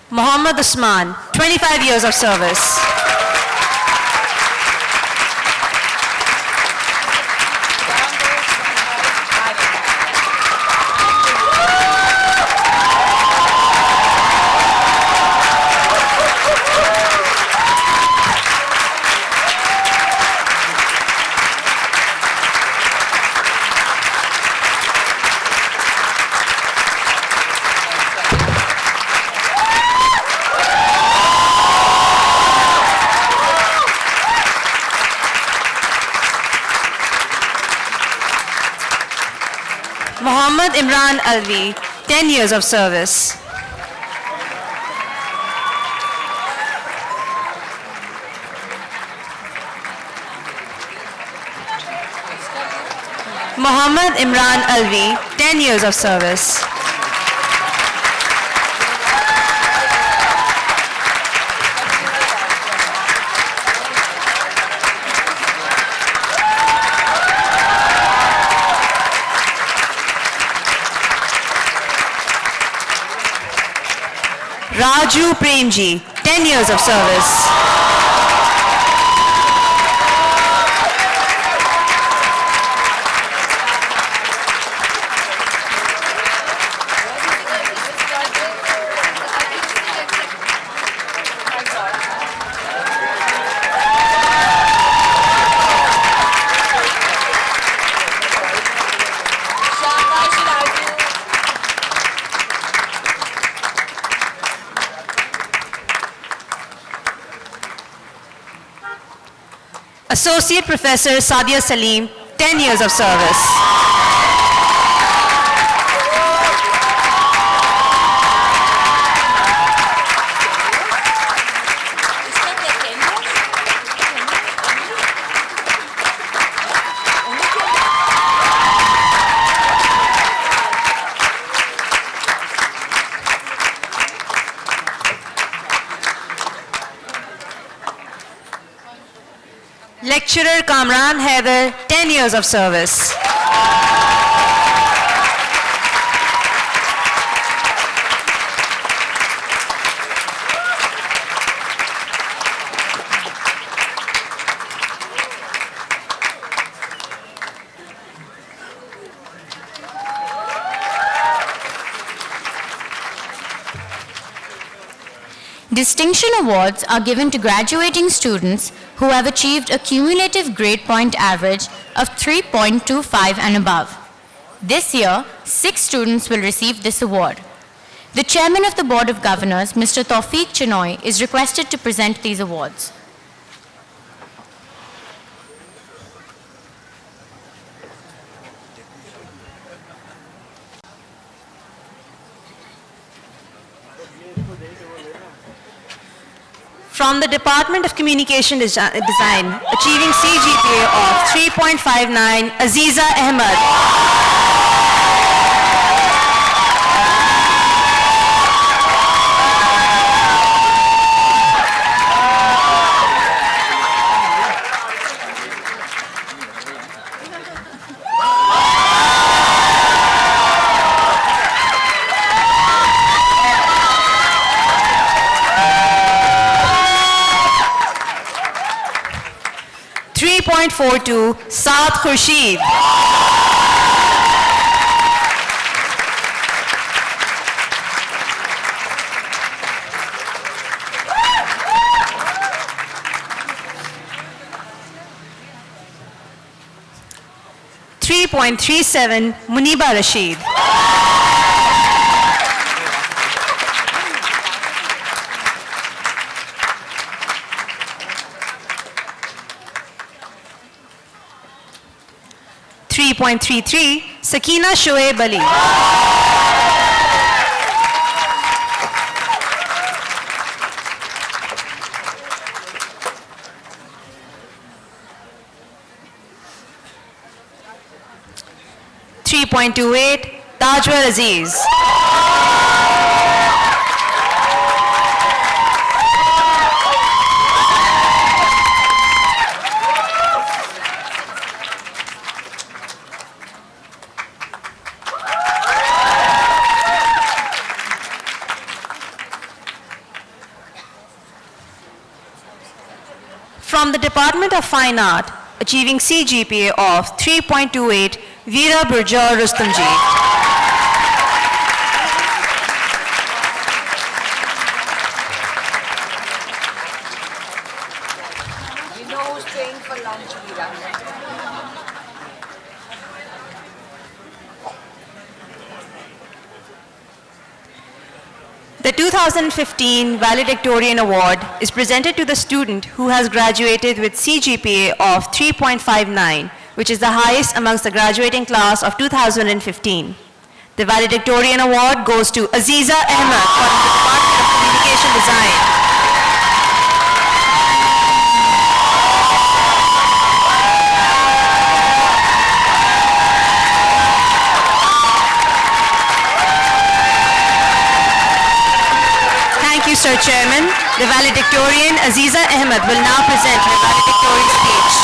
Muhammad Usman, 25 years of service. Muhammad Imran Alvi, 10 years of service. Muhammad Imran Alvi, 10 years of service. Raju Premji, 10 years of service. Associate Professor Sadia Salim, 10 years of service. Lecturer Kamran Haider, 10 years of service. Distinction awards are given to graduating students who have achieved a cumulative grade point average of 3.25 and above. This year, 6 students will receive this award. The Chairman of the Board of Governors, Mr. Tawfiq Chinoy, is requested to present these awards. From the Department of Communication Design, achieving CGPA of 3.59, Aziza Ahmed. 3.42, Saad Khurshid. 3.37, Muniba Rashid. 3.33, Sakina Shoaib Ali. 3.28, Tajwar Aziz. 'From the Department of Fine Art, achieving CGPA of 3.28, Veera Burjor Rustamji. 2015 Valedictorian Award is presented to the student who has graduated with CGPA of 3.59, which is the highest amongst the graduating class of 2015. The Valedictorian Award goes to Aziza Ahmed from the Department of Communication Design. Thank you, Sir Chairman. The valedictorian, Aziza Ahmed, will now present her valedictory speech.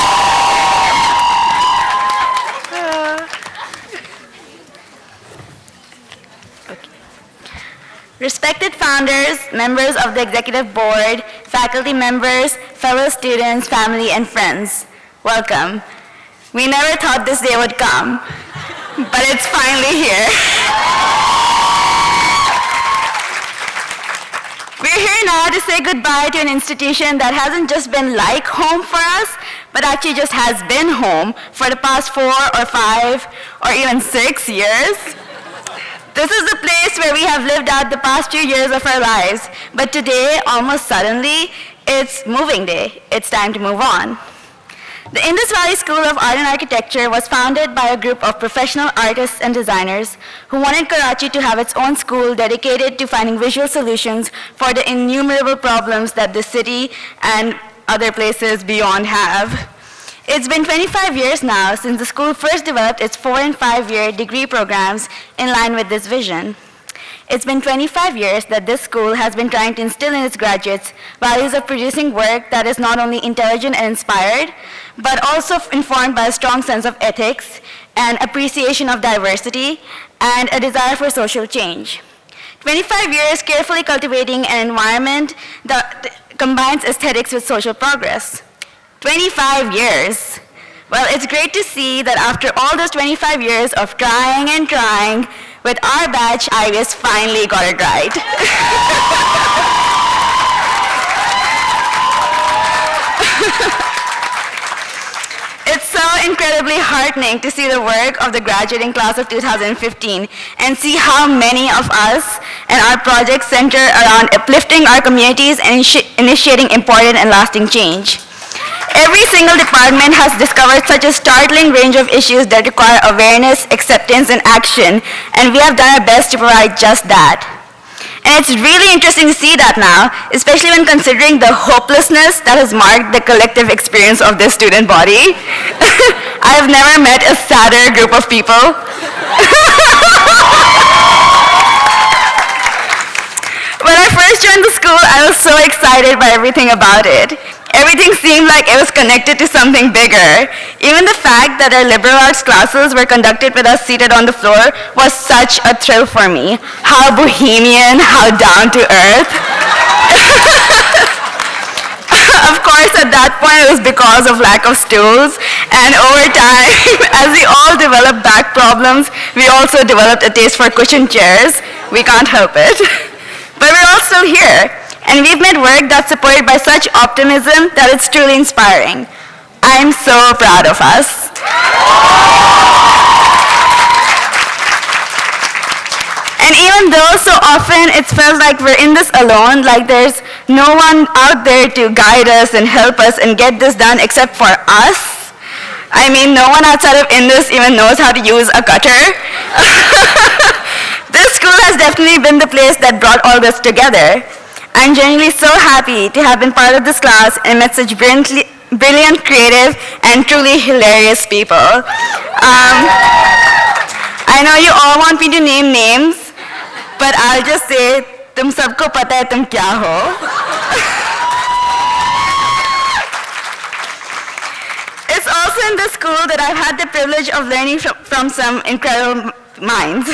Respected founders, members of the executive board, faculty members, fellow students, family, and friends, welcome. We never thought this day would come, but it's finally here. We're here now to say goodbye to an institution that hasn't just been like home for us, but actually just has been home for the past 4 or 5 or even 6 years. This is the place where we have lived out the past few years of our lives, but today, almost suddenly, it's moving day. It's time to move on. The Indus Valley School of Art and Architecture was founded by a group of professional artists and designers who wanted Karachi to have its own school dedicated to finding visual solutions for the innumerable problems that the city and other places beyond have. It's been 25 years now since the school first developed its 4- and 5-year degree programs in line with this vision. It's been 25 years that this school has been trying to instill in its graduates values of producing work that is not only intelligent and inspired, but also informed by a strong sense of ethics and appreciation of diversity and a desire for social change. 25 years carefully cultivating an environment that combines aesthetics with social progress. 25 years. Well, it's great to see that after all those 25 years of trying and trying, with our batch, IVS finally got it right. It's so incredibly heartening to see the work of the graduating class of 2015 and see how many of us and our projects center around uplifting our communities and initiating important and lasting change. Every single department has discovered such a startling range of issues that require awareness, acceptance, and action, and we have done our best to provide just that. And it's really interesting to see that now, especially when considering the hopelessness that has marked the collective experience of this student body. I've never met a sadder group of people. When I first joined the school, I was so excited by everything about it. Everything seemed like it was connected to something bigger. Even the fact that our liberal arts classes were conducted with us seated on the floor was such a thrill for me. How bohemian, how down to earth. Of course, at that point, it was because of lack of stools. And over time, as we all developed back problems, we also developed a taste for cushioned chairs. We can't help it. But we're all still here. And we've made work that's supported by such optimism that it's truly inspiring. I'm so proud of us. And even though so often it's felt like we're in this alone, like there's no one out there to guide us and help us and get this done except for us. I mean, no one outside of Indus even knows how to use a cutter. This school has definitely been the place that brought all this together. I'm genuinely so happy to have been part of this class and met such brilliant, creative, and truly hilarious people. I know you all want me to name names, but I'll just say, tum sabko pata hai tum kya ho. It's also in this school that I've had the privilege of learning from some incredible minds.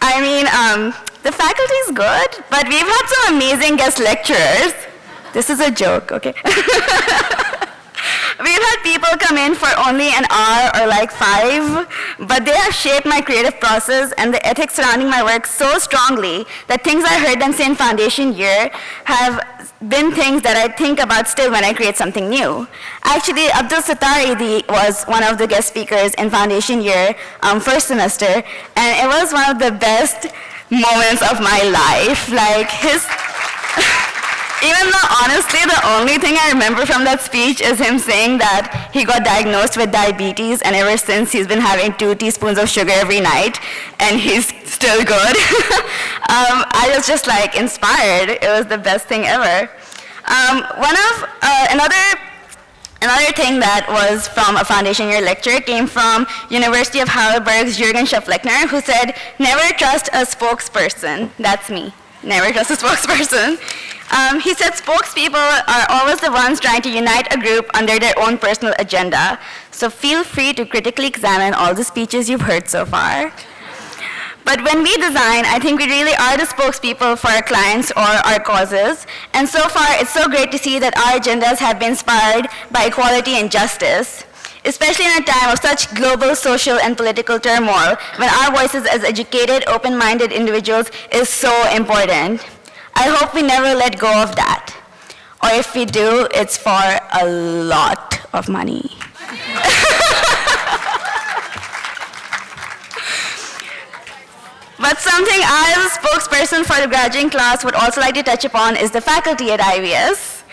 I mean, the faculty is good, but we've had some amazing guest lecturers. This is a joke, okay? We've had people come in for only an hour or like 5, but they have shaped my creative process and the ethics surrounding my work so strongly that things I heard them say in foundation year have been things that I think about still when I create something new. Actually, Abdul Sattar Idi was one of the guest speakers in foundation year, first semester, and it was one of the best moments of my life. Like even though honestly the only thing I remember from that speech is him saying that he got diagnosed with diabetes and ever since he's been having 2 teaspoons of sugar every night and he's still good. I was just like inspired. It was the best thing ever. Another thing that was from a foundation year lecture came from University of Heidelberg's Jürgen Schäfflechner, who said, never trust a spokesperson. That's me. Never trust a spokesperson. He said spokespeople are always the ones trying to unite a group under their own personal agenda. So feel free to critically examine all the speeches you've heard so far. But when we design, I think we really are the spokespeople for our clients or our causes. And so far, it's so great to see that our agendas have been inspired by equality and justice, especially in a time of such global social and political turmoil, when our voices as educated, open-minded individuals is so important. I hope we never let go of that. Or if we do, it's for a lot of money. But something I, as a spokesperson for the graduating class, would also like to touch upon is the faculty at IVS.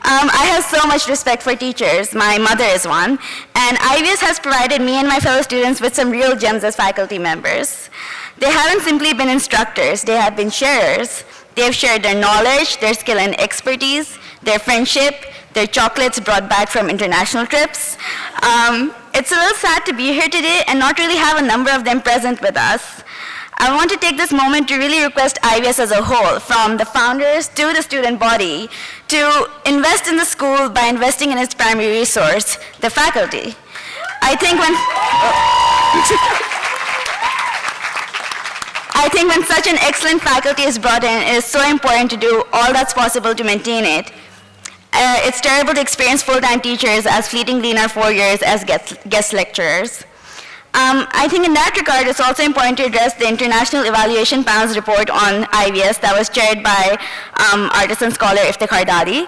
I have so much respect for teachers. My mother is one. And IVS has provided me and my fellow students with some real gems as faculty members. They haven't simply been instructors, they have been sharers. They have shared their knowledge, their skill and expertise, their friendship, their chocolates brought back from international trips. It's a little sad to be here today and not really have a number of them present with us. I want to take this moment to really request IVS as a whole, from the founders to the student body, to invest in the school by investing in its primary resource, the faculty. I think when such an excellent faculty is brought in, it is so important to do all that's possible to maintain it. It's terrible to experience full-time teachers as fleetingly in our 4 years as guest lecturers. I think in that regard, it's also important to address the International Evaluation Panel's report on IVS that was chaired by artisan scholar Iftikhar Dadi.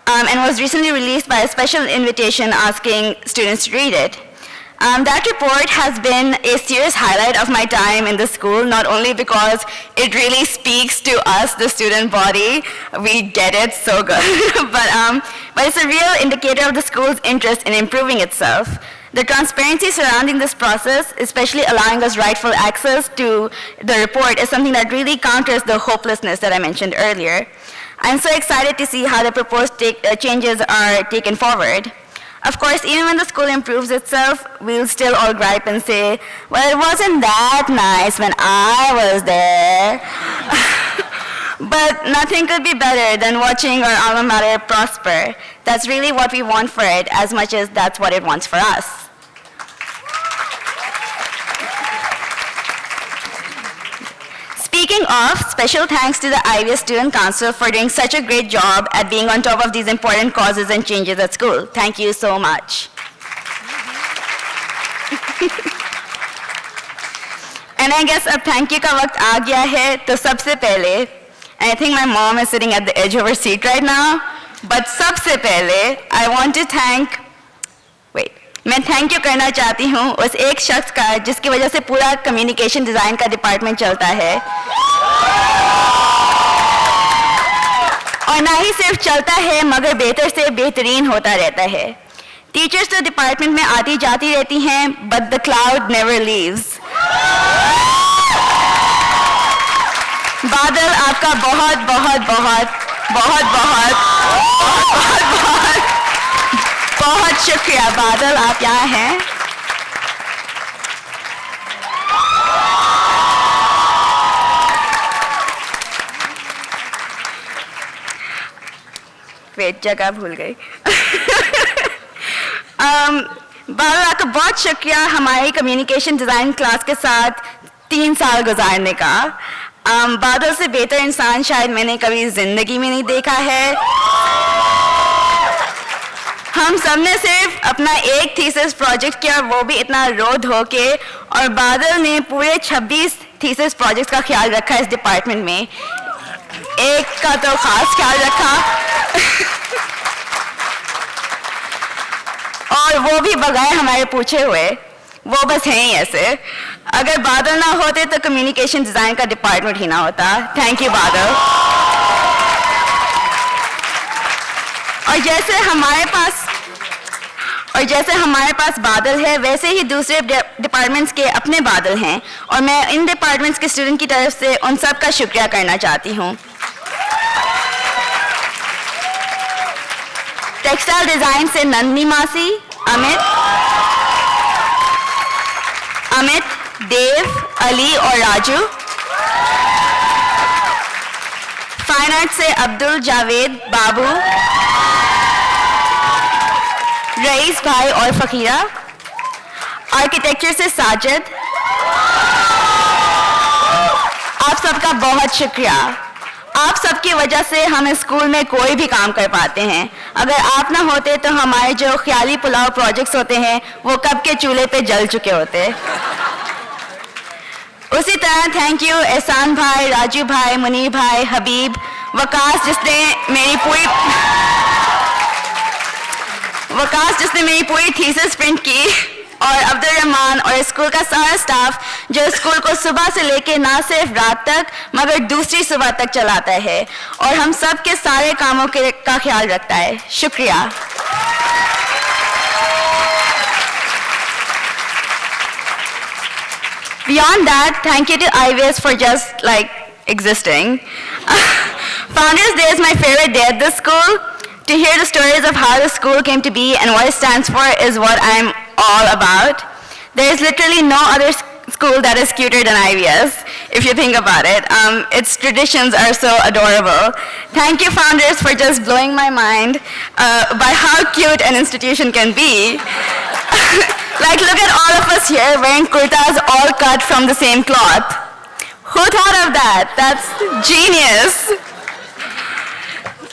and was recently released by a special invitation asking students to read it. That report has been a serious highlight of my time in the school, not only because it really speaks to us, the student body, we get it so good, but it's a real indicator of the school's interest in improving itself. The transparency surrounding this process, especially allowing us rightful access to the report, is something that really counters the hopelessness that I mentioned earlier. I'm so excited to see how the proposed changes are taken forward. Of course, even when the school improves itself, we'll still all gripe and say, well, it wasn't that nice when I was there. But nothing could be better than watching our alma mater prosper. That's really what we want for it, as much as that's what it wants for us. Speaking of, special thanks to the IVS Student Council for doing such a great job at being on top of these important causes and changes at school. Thank you so much. And I guess ab thank you ka waqt aa gaya hai, to sabse pehle, and I think my mom is sitting at the edge of her seat right now, but sabse pehle, I want to thank, मैं thank you करना चाहती हूँ उस एक शख्स का जिसकी वजह से पूरा कम्युनिकेशन डिज़ाइन का डिपार्टमेंट चलता है, और ना ही सिर्फ चलता है मगर बेहतर से बेहतरीन होता रहता है. टीचर्स तो डिपार्टमेंट में आती जाती रहती हैं, but the cloud never leaves. बादल, आपका बहुत बहुत बहुत बहुत बहुत बहुत बहुत बहुत शुक्रिया. बादल, आप यहाँ हैं. वेट, जगह भूल गई. बादल, आपका बहुत शुक्रिया हमारी कम्युनिकेशन डिज़ाइन क्लास के साथ 3 साल गुजारने का. बादल से बेहतर इंसान शायद मैंने कभी ज़िंदगी में नहीं देखा है. हम सब ने सिर्फ अपना एक थीसिस प्रोजेक्ट किया, वो भी इतना रो धो के, और बादल ने पूरे 26 थीसिस प्रोजेक्ट्स का ख्याल रखा इस डिपार्टमेंट में. एक का तो खास ख्याल रखा और वो भी बगैर हमारे पूछे हुए. वो बस हैं ही ऐसे. अगर बादल ना होते तो कम्युनिकेशन डिज़ाइन का डिपार्टमेंट ही ना होता. थैंक यू बादल. और जैसे हमारे पास बादल है, वैसे ही दूसरे डिपार्टमेंट्स के अपने बादल हैं, और मैं इन डिपार्टमेंट्स के स्टूडेंट की तरफ से उन सब का शुक्रिया करना चाहती हूँ. टेक्सटाइल डिज़ाइन से नंदनी मासी, अमित, देव, अली और राजू. फाइन आर्ट से अब्दुल, जावेद, बाबू, रईस भाई और फकीरा. आर्किटेक्चर से साजिद. आप सबका बहुत शुक्रिया. आप सबकी वजह से हम इस स्कूल में कोई भी काम कर पाते हैं. अगर आप ना होते तो हमारे जो ख्याली पुलाव प्रोजेक्ट्स होते हैं वो कब के चूल्हे पे जल चुके होते. उसी तरह थैंक यू एहसान भाई, राजू भाई, मुनीर भाई, हबीब, वकास जिसने मेरी पूरी थीसिस प्रिंट की, और अब्दुल रहमान और स्कूल का सारा स्टाफ जो स्कूल को सुबह से लेके ना सिर्फ रात तक मगर दूसरी सुबह तक चलाता है और हम सब के सारे कामों का ख्याल रखता है. शुक्रिया. Beyond that, thank you to IVS for just existing. Founders Day is my favorite day at this school. To hear the stories of how the school came to be and what it stands for is what I'm all about. There is literally no other school that is cuter than IVS, if you think about it. Its traditions are so adorable. Thank you, founders, for just blowing my mind by how cute an institution can be. Look at all of us here wearing kurtas all cut from the same cloth. Who thought of that? That's genius.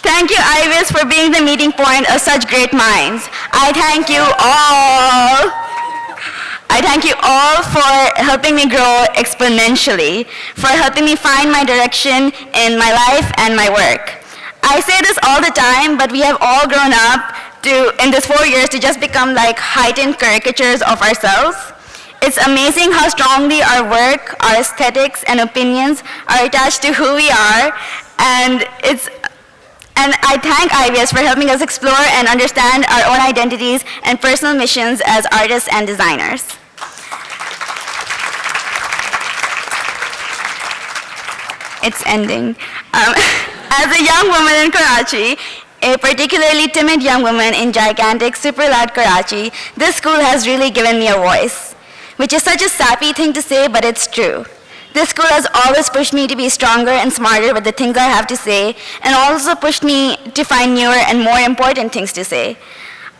Thank you, IVS, for being the meeting point of such great minds. I thank you all for helping me grow exponentially, for helping me find my direction in my life and my work. I say this all the time, but we have all grown up in this 4 years to just become like heightened caricatures of ourselves. It's amazing how strongly our work, our aesthetics, and opinions are attached to who we are, and I thank IVS for helping us explore and understand our own identities and personal missions as artists and designers. It's ending. As a young woman in Karachi, a particularly timid young woman in gigantic, super loud Karachi, this school has really given me a voice, which is such a sappy thing to say, but it's true. This school has always pushed me to be stronger and smarter with the things I have to say, and also pushed me to find newer and more important things to say.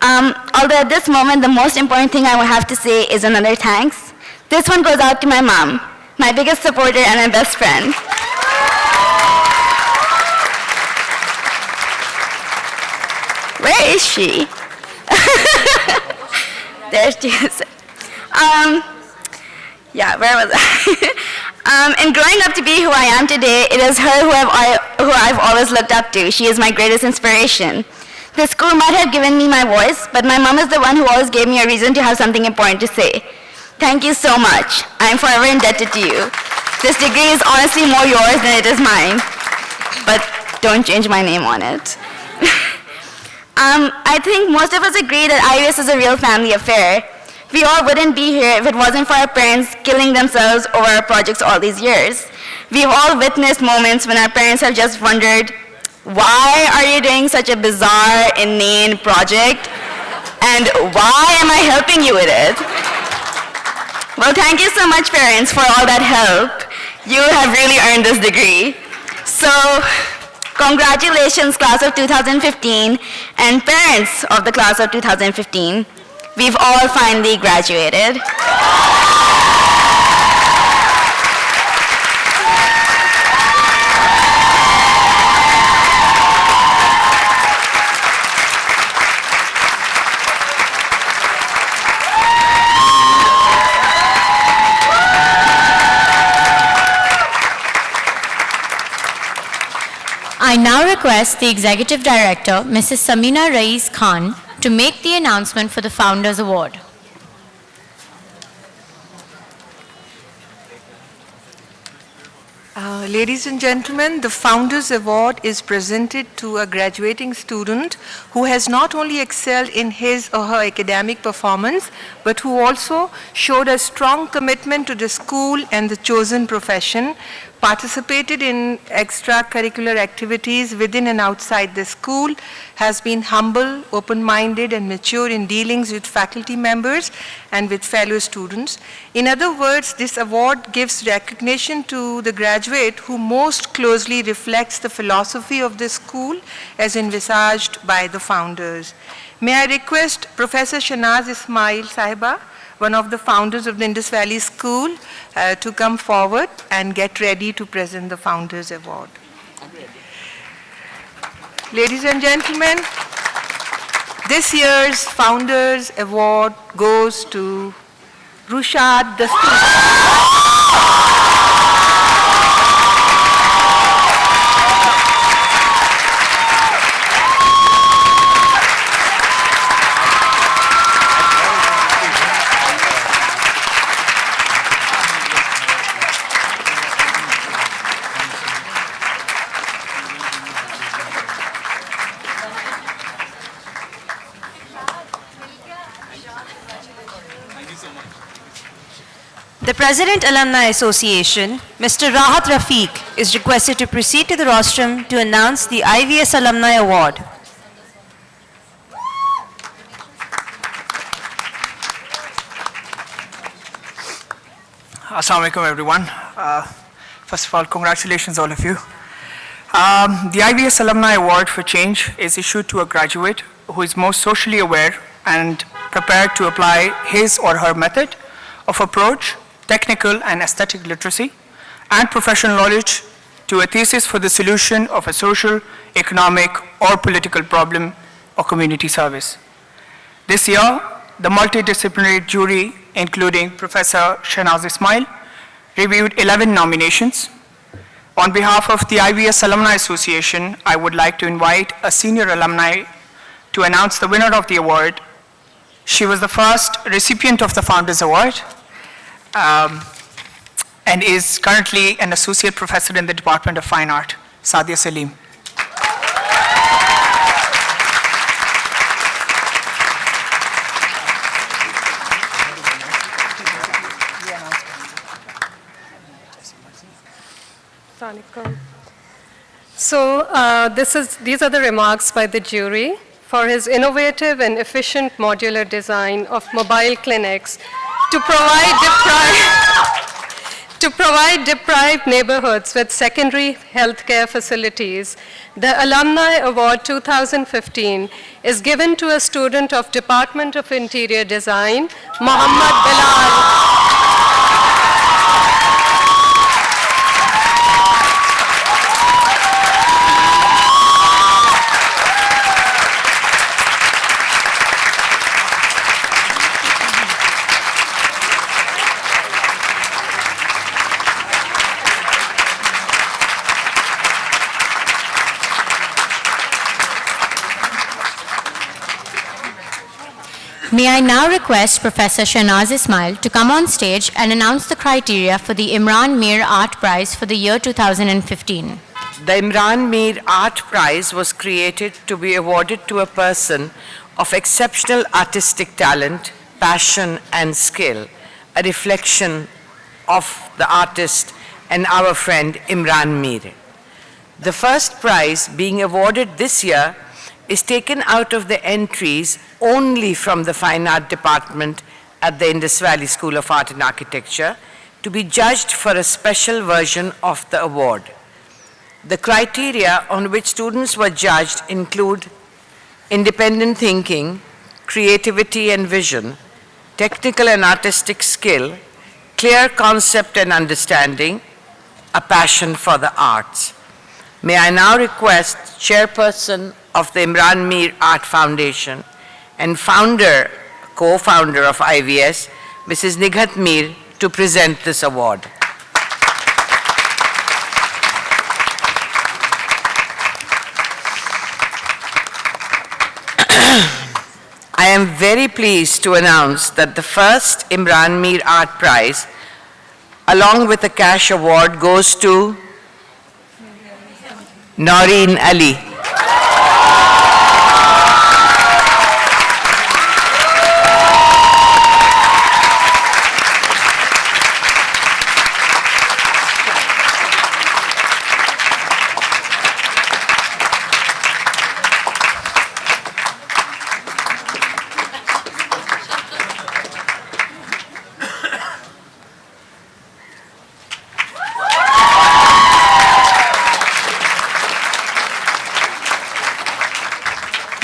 Although at this moment, the most important thing I will have to say is another thanks. This one goes out to my mom, my biggest supporter and my best friend. Where is she? There she is. Yeah, where was I? In growing up to be who I am today, it is her who I've always looked up to. She is my greatest inspiration. The school might have given me my voice, but my mom is the one who always gave me a reason to have something important to say. Thank you so much. I am forever indebted to you. This degree is honestly more yours than it is mine, but don't change my name on it. I think most of us agree that IVS is a real family affair. We all wouldn't be here if it wasn't for our parents killing themselves over our projects all these years. We've all witnessed moments when our parents have just wondered, why are you doing such a bizarre, inane project? And why am I helping you with it? Well, thank you so much, parents, for all that help. You have really earned this degree. So, congratulations, class of 2015, and parents of the class of 2015. We've all finally graduated. I now request the Executive Director, Mrs. Samina Rais Khan, to make the announcement for the Founders Award. Ladies and gentlemen, the Founders Award is presented to a graduating student who has not only excelled in his or her academic performance, but who also showed a strong commitment to the school and the chosen profession, participated in extracurricular activities within and outside the school, has been humble, open-minded, and mature in dealings with faculty members and with fellow students. In other words, this award gives recognition to the graduate who most closely reflects the philosophy of the school as envisaged by the founders. May I request Professor Shanaz Ismail Sahiba, one of the founders of the Indus Valley School, to come forward and get ready to present the Founders Award. Ladies and gentlemen, this year's Founders Award goes to Rushad the student. The President Alumni Association, Mr. Rahat Rafiq, is requested to proceed to the rostrum to announce the IVS Alumni Award. Assalamu alaikum, everyone. First of all, congratulations, all of you. The IVS Alumni Award for Change is issued to a graduate who is most socially aware and prepared to apply his or her method of approach, technical and aesthetic literacy, and professional knowledge to a thesis for the solution of a social, economic, or political problem or community service. This year, the multidisciplinary jury, including Professor Shanaz Ismail, reviewed 11 nominations. On behalf of the IVS Alumni Association, I would like to invite a senior alumni to announce the winner of the award. She was the first recipient of the Founders Award and is currently an associate professor in the Department of Fine Art, Sadia Salim. So these are the remarks by the jury for his innovative and efficient modular design of mobile clinics to provide deprived neighborhoods with secondary healthcare facilities. The Alumni Award 2015 is given to a student of Department of Interior Design, Muhammad Bilal. May I now request Professor Shahnaz Ismail to come on stage and announce the criteria for the Imran Mir Art Prize for the year 2015. The Imran Mir Art Prize was created to be awarded to a person of exceptional artistic talent, passion, and skill, a reflection of the artist and our friend Imran Mir. The first prize being awarded this year is taken out of the entries only from the Fine Art Department at the Indus Valley School of Art and Architecture to be judged for a special version of the award. The criteria on which students were judged include independent thinking, creativity and vision, technical and artistic skill, clear concept and understanding, a passion for the arts. May I now request Chairperson of the Imran Mir Art Foundation and co-founder of IVS, Mrs. Nighat Mir, to present this award. I am very pleased to announce that the first Imran Mir Art Prize, along with a cash award, goes to Noreen Ali.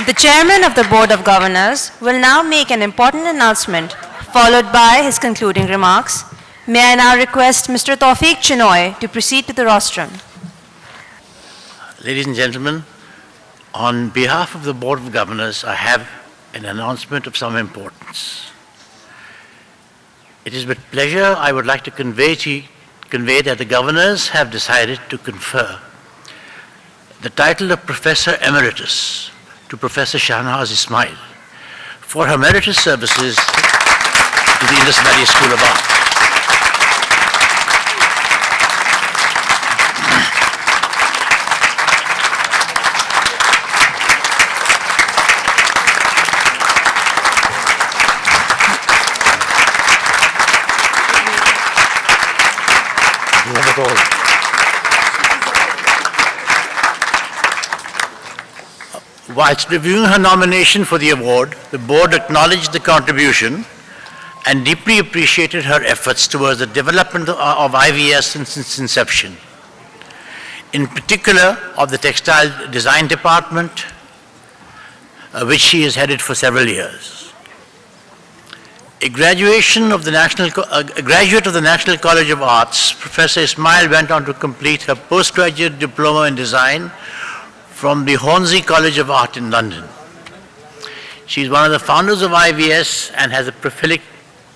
The Chairman of the Board of Governors will now make an important announcement, followed by his concluding remarks. May I now request Mr. Tawfiq Chinoy to proceed to the rostrum. Ladies and gentlemen, on behalf of the Board of Governors, I have an announcement of some importance. It is with pleasure I would like to convey that the Governors have decided to confer the title of Professor Emeritus to Professor Shahnaz Ismail for her meritorious services to the Indus Valley School of Art. Whilst reviewing her nomination for the award, the board acknowledged the contribution and deeply appreciated her efforts towards the development of IVS since its inception, in particular of the textile design department, which she has headed for several years. A graduate of the National College of Arts, Professor Ismail went on to complete her postgraduate diploma in design from the Hornsey College of Art in London. She is one of the founders of IVS and has a prolific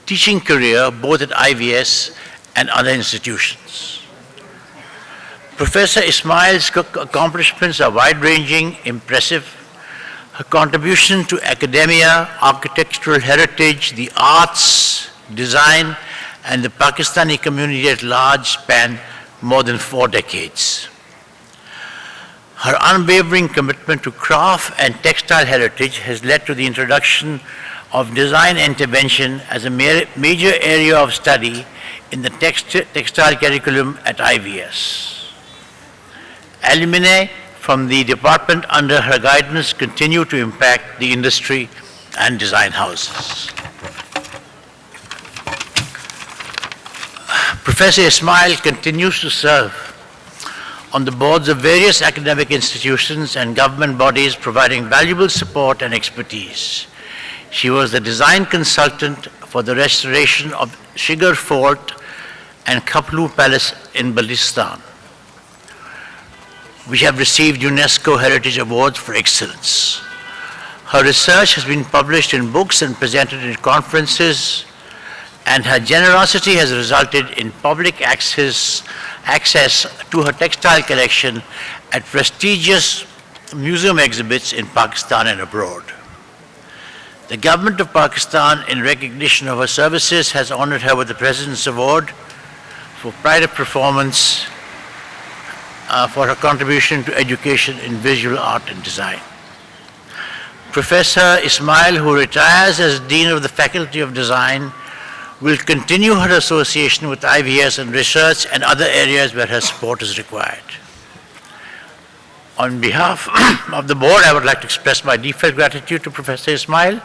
teaching career both at IVS and other institutions. Professor Ismail's accomplishments are wide-ranging, impressive. Her contribution to academia, architectural heritage, the arts, design, and the Pakistani community at large span more than 4 decades. Her unwavering commitment to craft and textile heritage has led to the introduction of design intervention as a major area of study in the textile curriculum at IVS. Alumni from the department under her guidance continue to impact the industry and design houses. Professor Ismail continues to serve on the boards of various academic institutions and government bodies, providing valuable support and expertise. She was the design consultant for the restoration of Shigar Fort and Kaplu Palace in Baltistan, which have received UNESCO Heritage Awards for excellence. Her research has been published in books and presented in conferences, and her generosity has resulted in public access to her textile collection at prestigious museum exhibits in Pakistan and abroad. The government of Pakistan, in recognition of her services, has honored her with the President's Award for Pride of Performance for her contribution to education in visual art and design. Professor Ismail, who retires as Dean of the Faculty of Design, will continue her association with IVS in research and other areas where her support is required. On behalf of the board, I would like to express my deepest gratitude to Professor Ismail's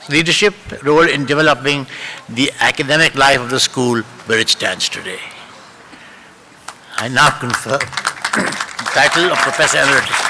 leadership role in developing the academic life of the school where it stands today. I now confer the title of Professor Emeritus.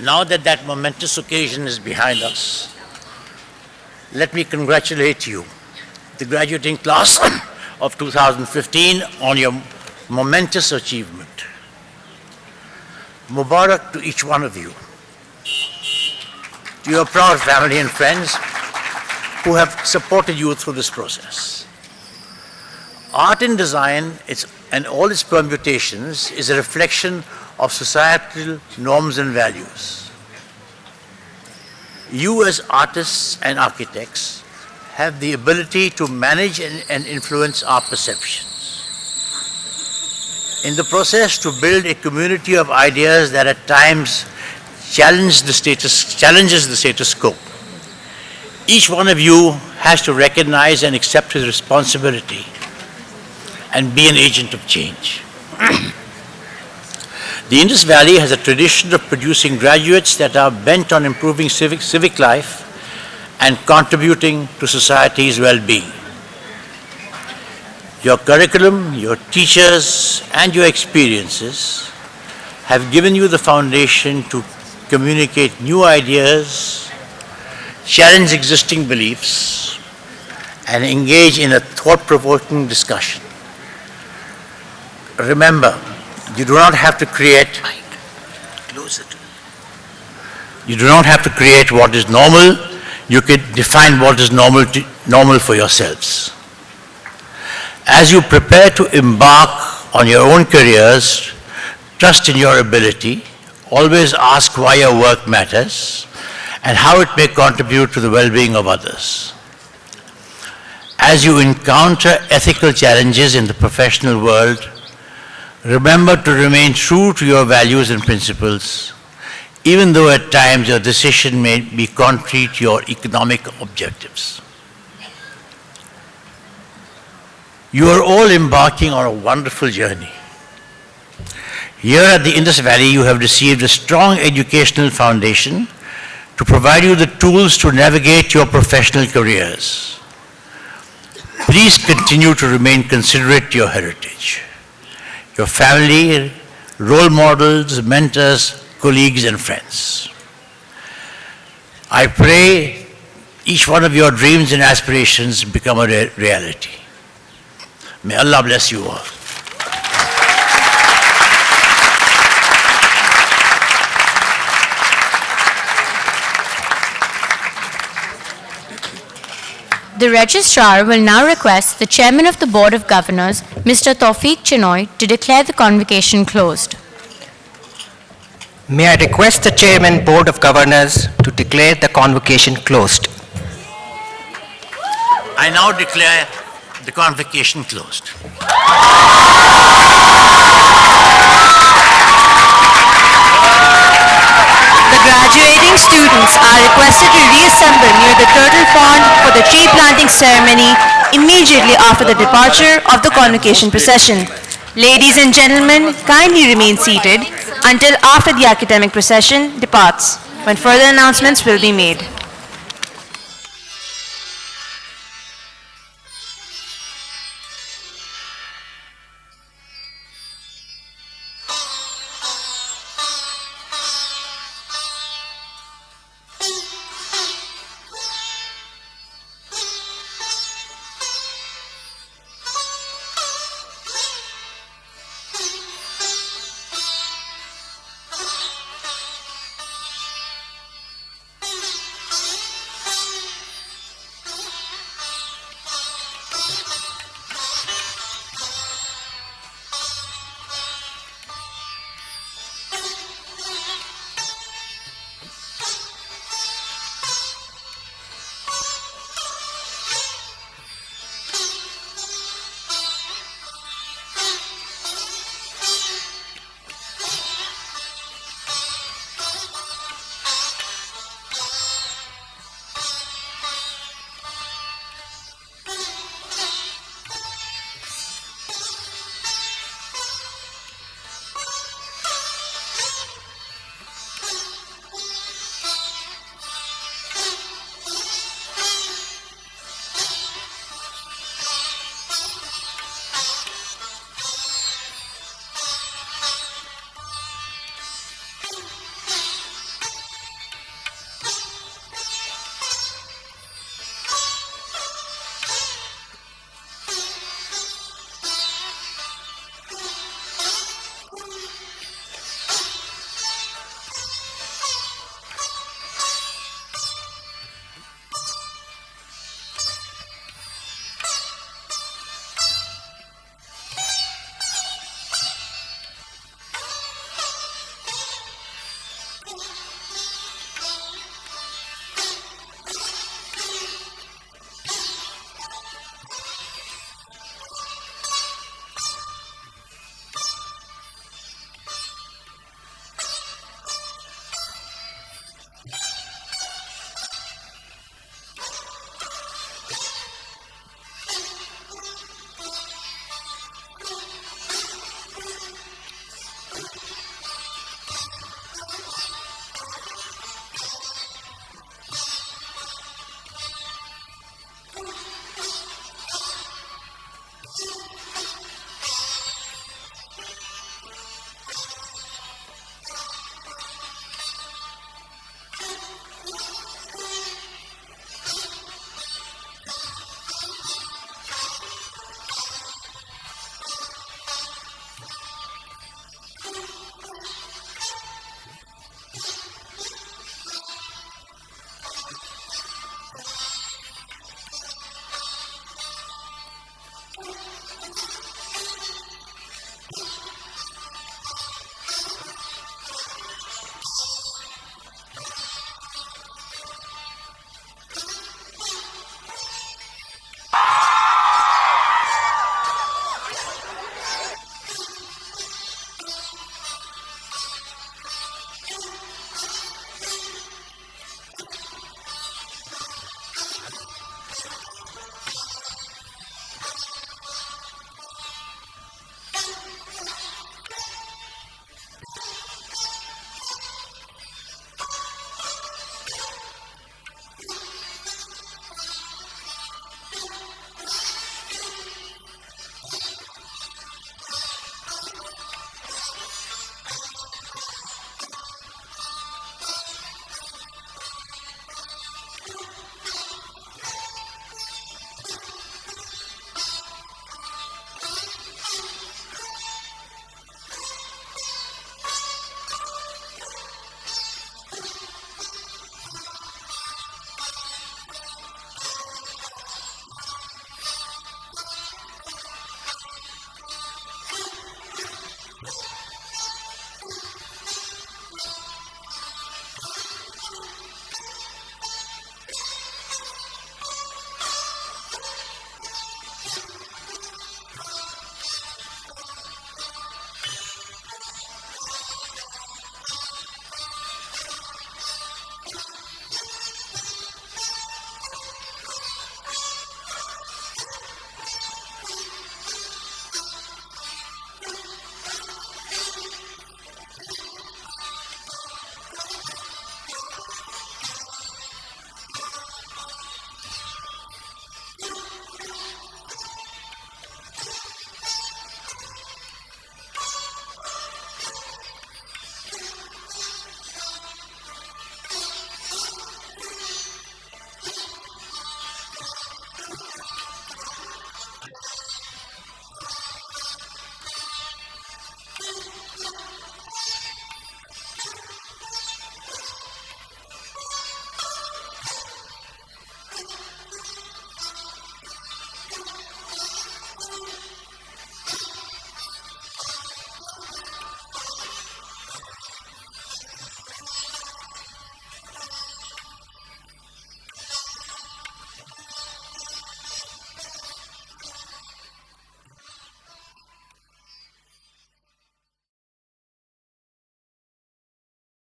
Now that that momentous occasion is behind us, let me congratulate you, the graduating class of 2015, on your momentous achievement. Mubarak to each one of you, to your proud family and friends who have supported you through this process. Art and design and all its permutations is a reflection of societal norms and values. You as artists and architects have the ability to manage and influence our perceptions. In the process, to build a community of ideas that at times challenges the status quo. Each one of you has to recognize and accept his responsibility and be an agent of change. The Indus Valley has a tradition of producing graduates that are bent on improving civic life and contributing to society's well-being. Your curriculum, your teachers, and your experiences have given you the foundation to communicate new ideas, challenge existing beliefs, and engage in a thought-provoking discussion. Remember, you do not have to create what is normal. You can define what is normal for yourselves. As you prepare to embark on your own careers, trust in your ability. Always ask why your work matters and how it may contribute to the well-being of others. As you encounter ethical challenges in the professional world, remember to remain true to your values and principles, even though at times your decision may be contrary to your economic objectives. You are all embarking on a wonderful journey. Here at the Indus Valley, you have received a strong educational foundation to provide you the tools to navigate your professional careers. Please continue to remain considerate to your heritage, your family, role models, mentors, colleagues, and friends. I pray each one of your dreams and aspirations become a reality. May Allah bless you all. The Registrar will now request the Chairman of the Board of Governors, Mr. Tawfiq Chinoy, to declare the convocation closed. May I request the Chairman Board of Governors to declare the convocation closed. I now declare the convocation closed. The graduating students are requested to reassemble near the turtle pond for the tree planting ceremony immediately after the departure of the convocation procession. Ladies and gentlemen, kindly remain seated until after the academic procession departs, when further announcements will be made.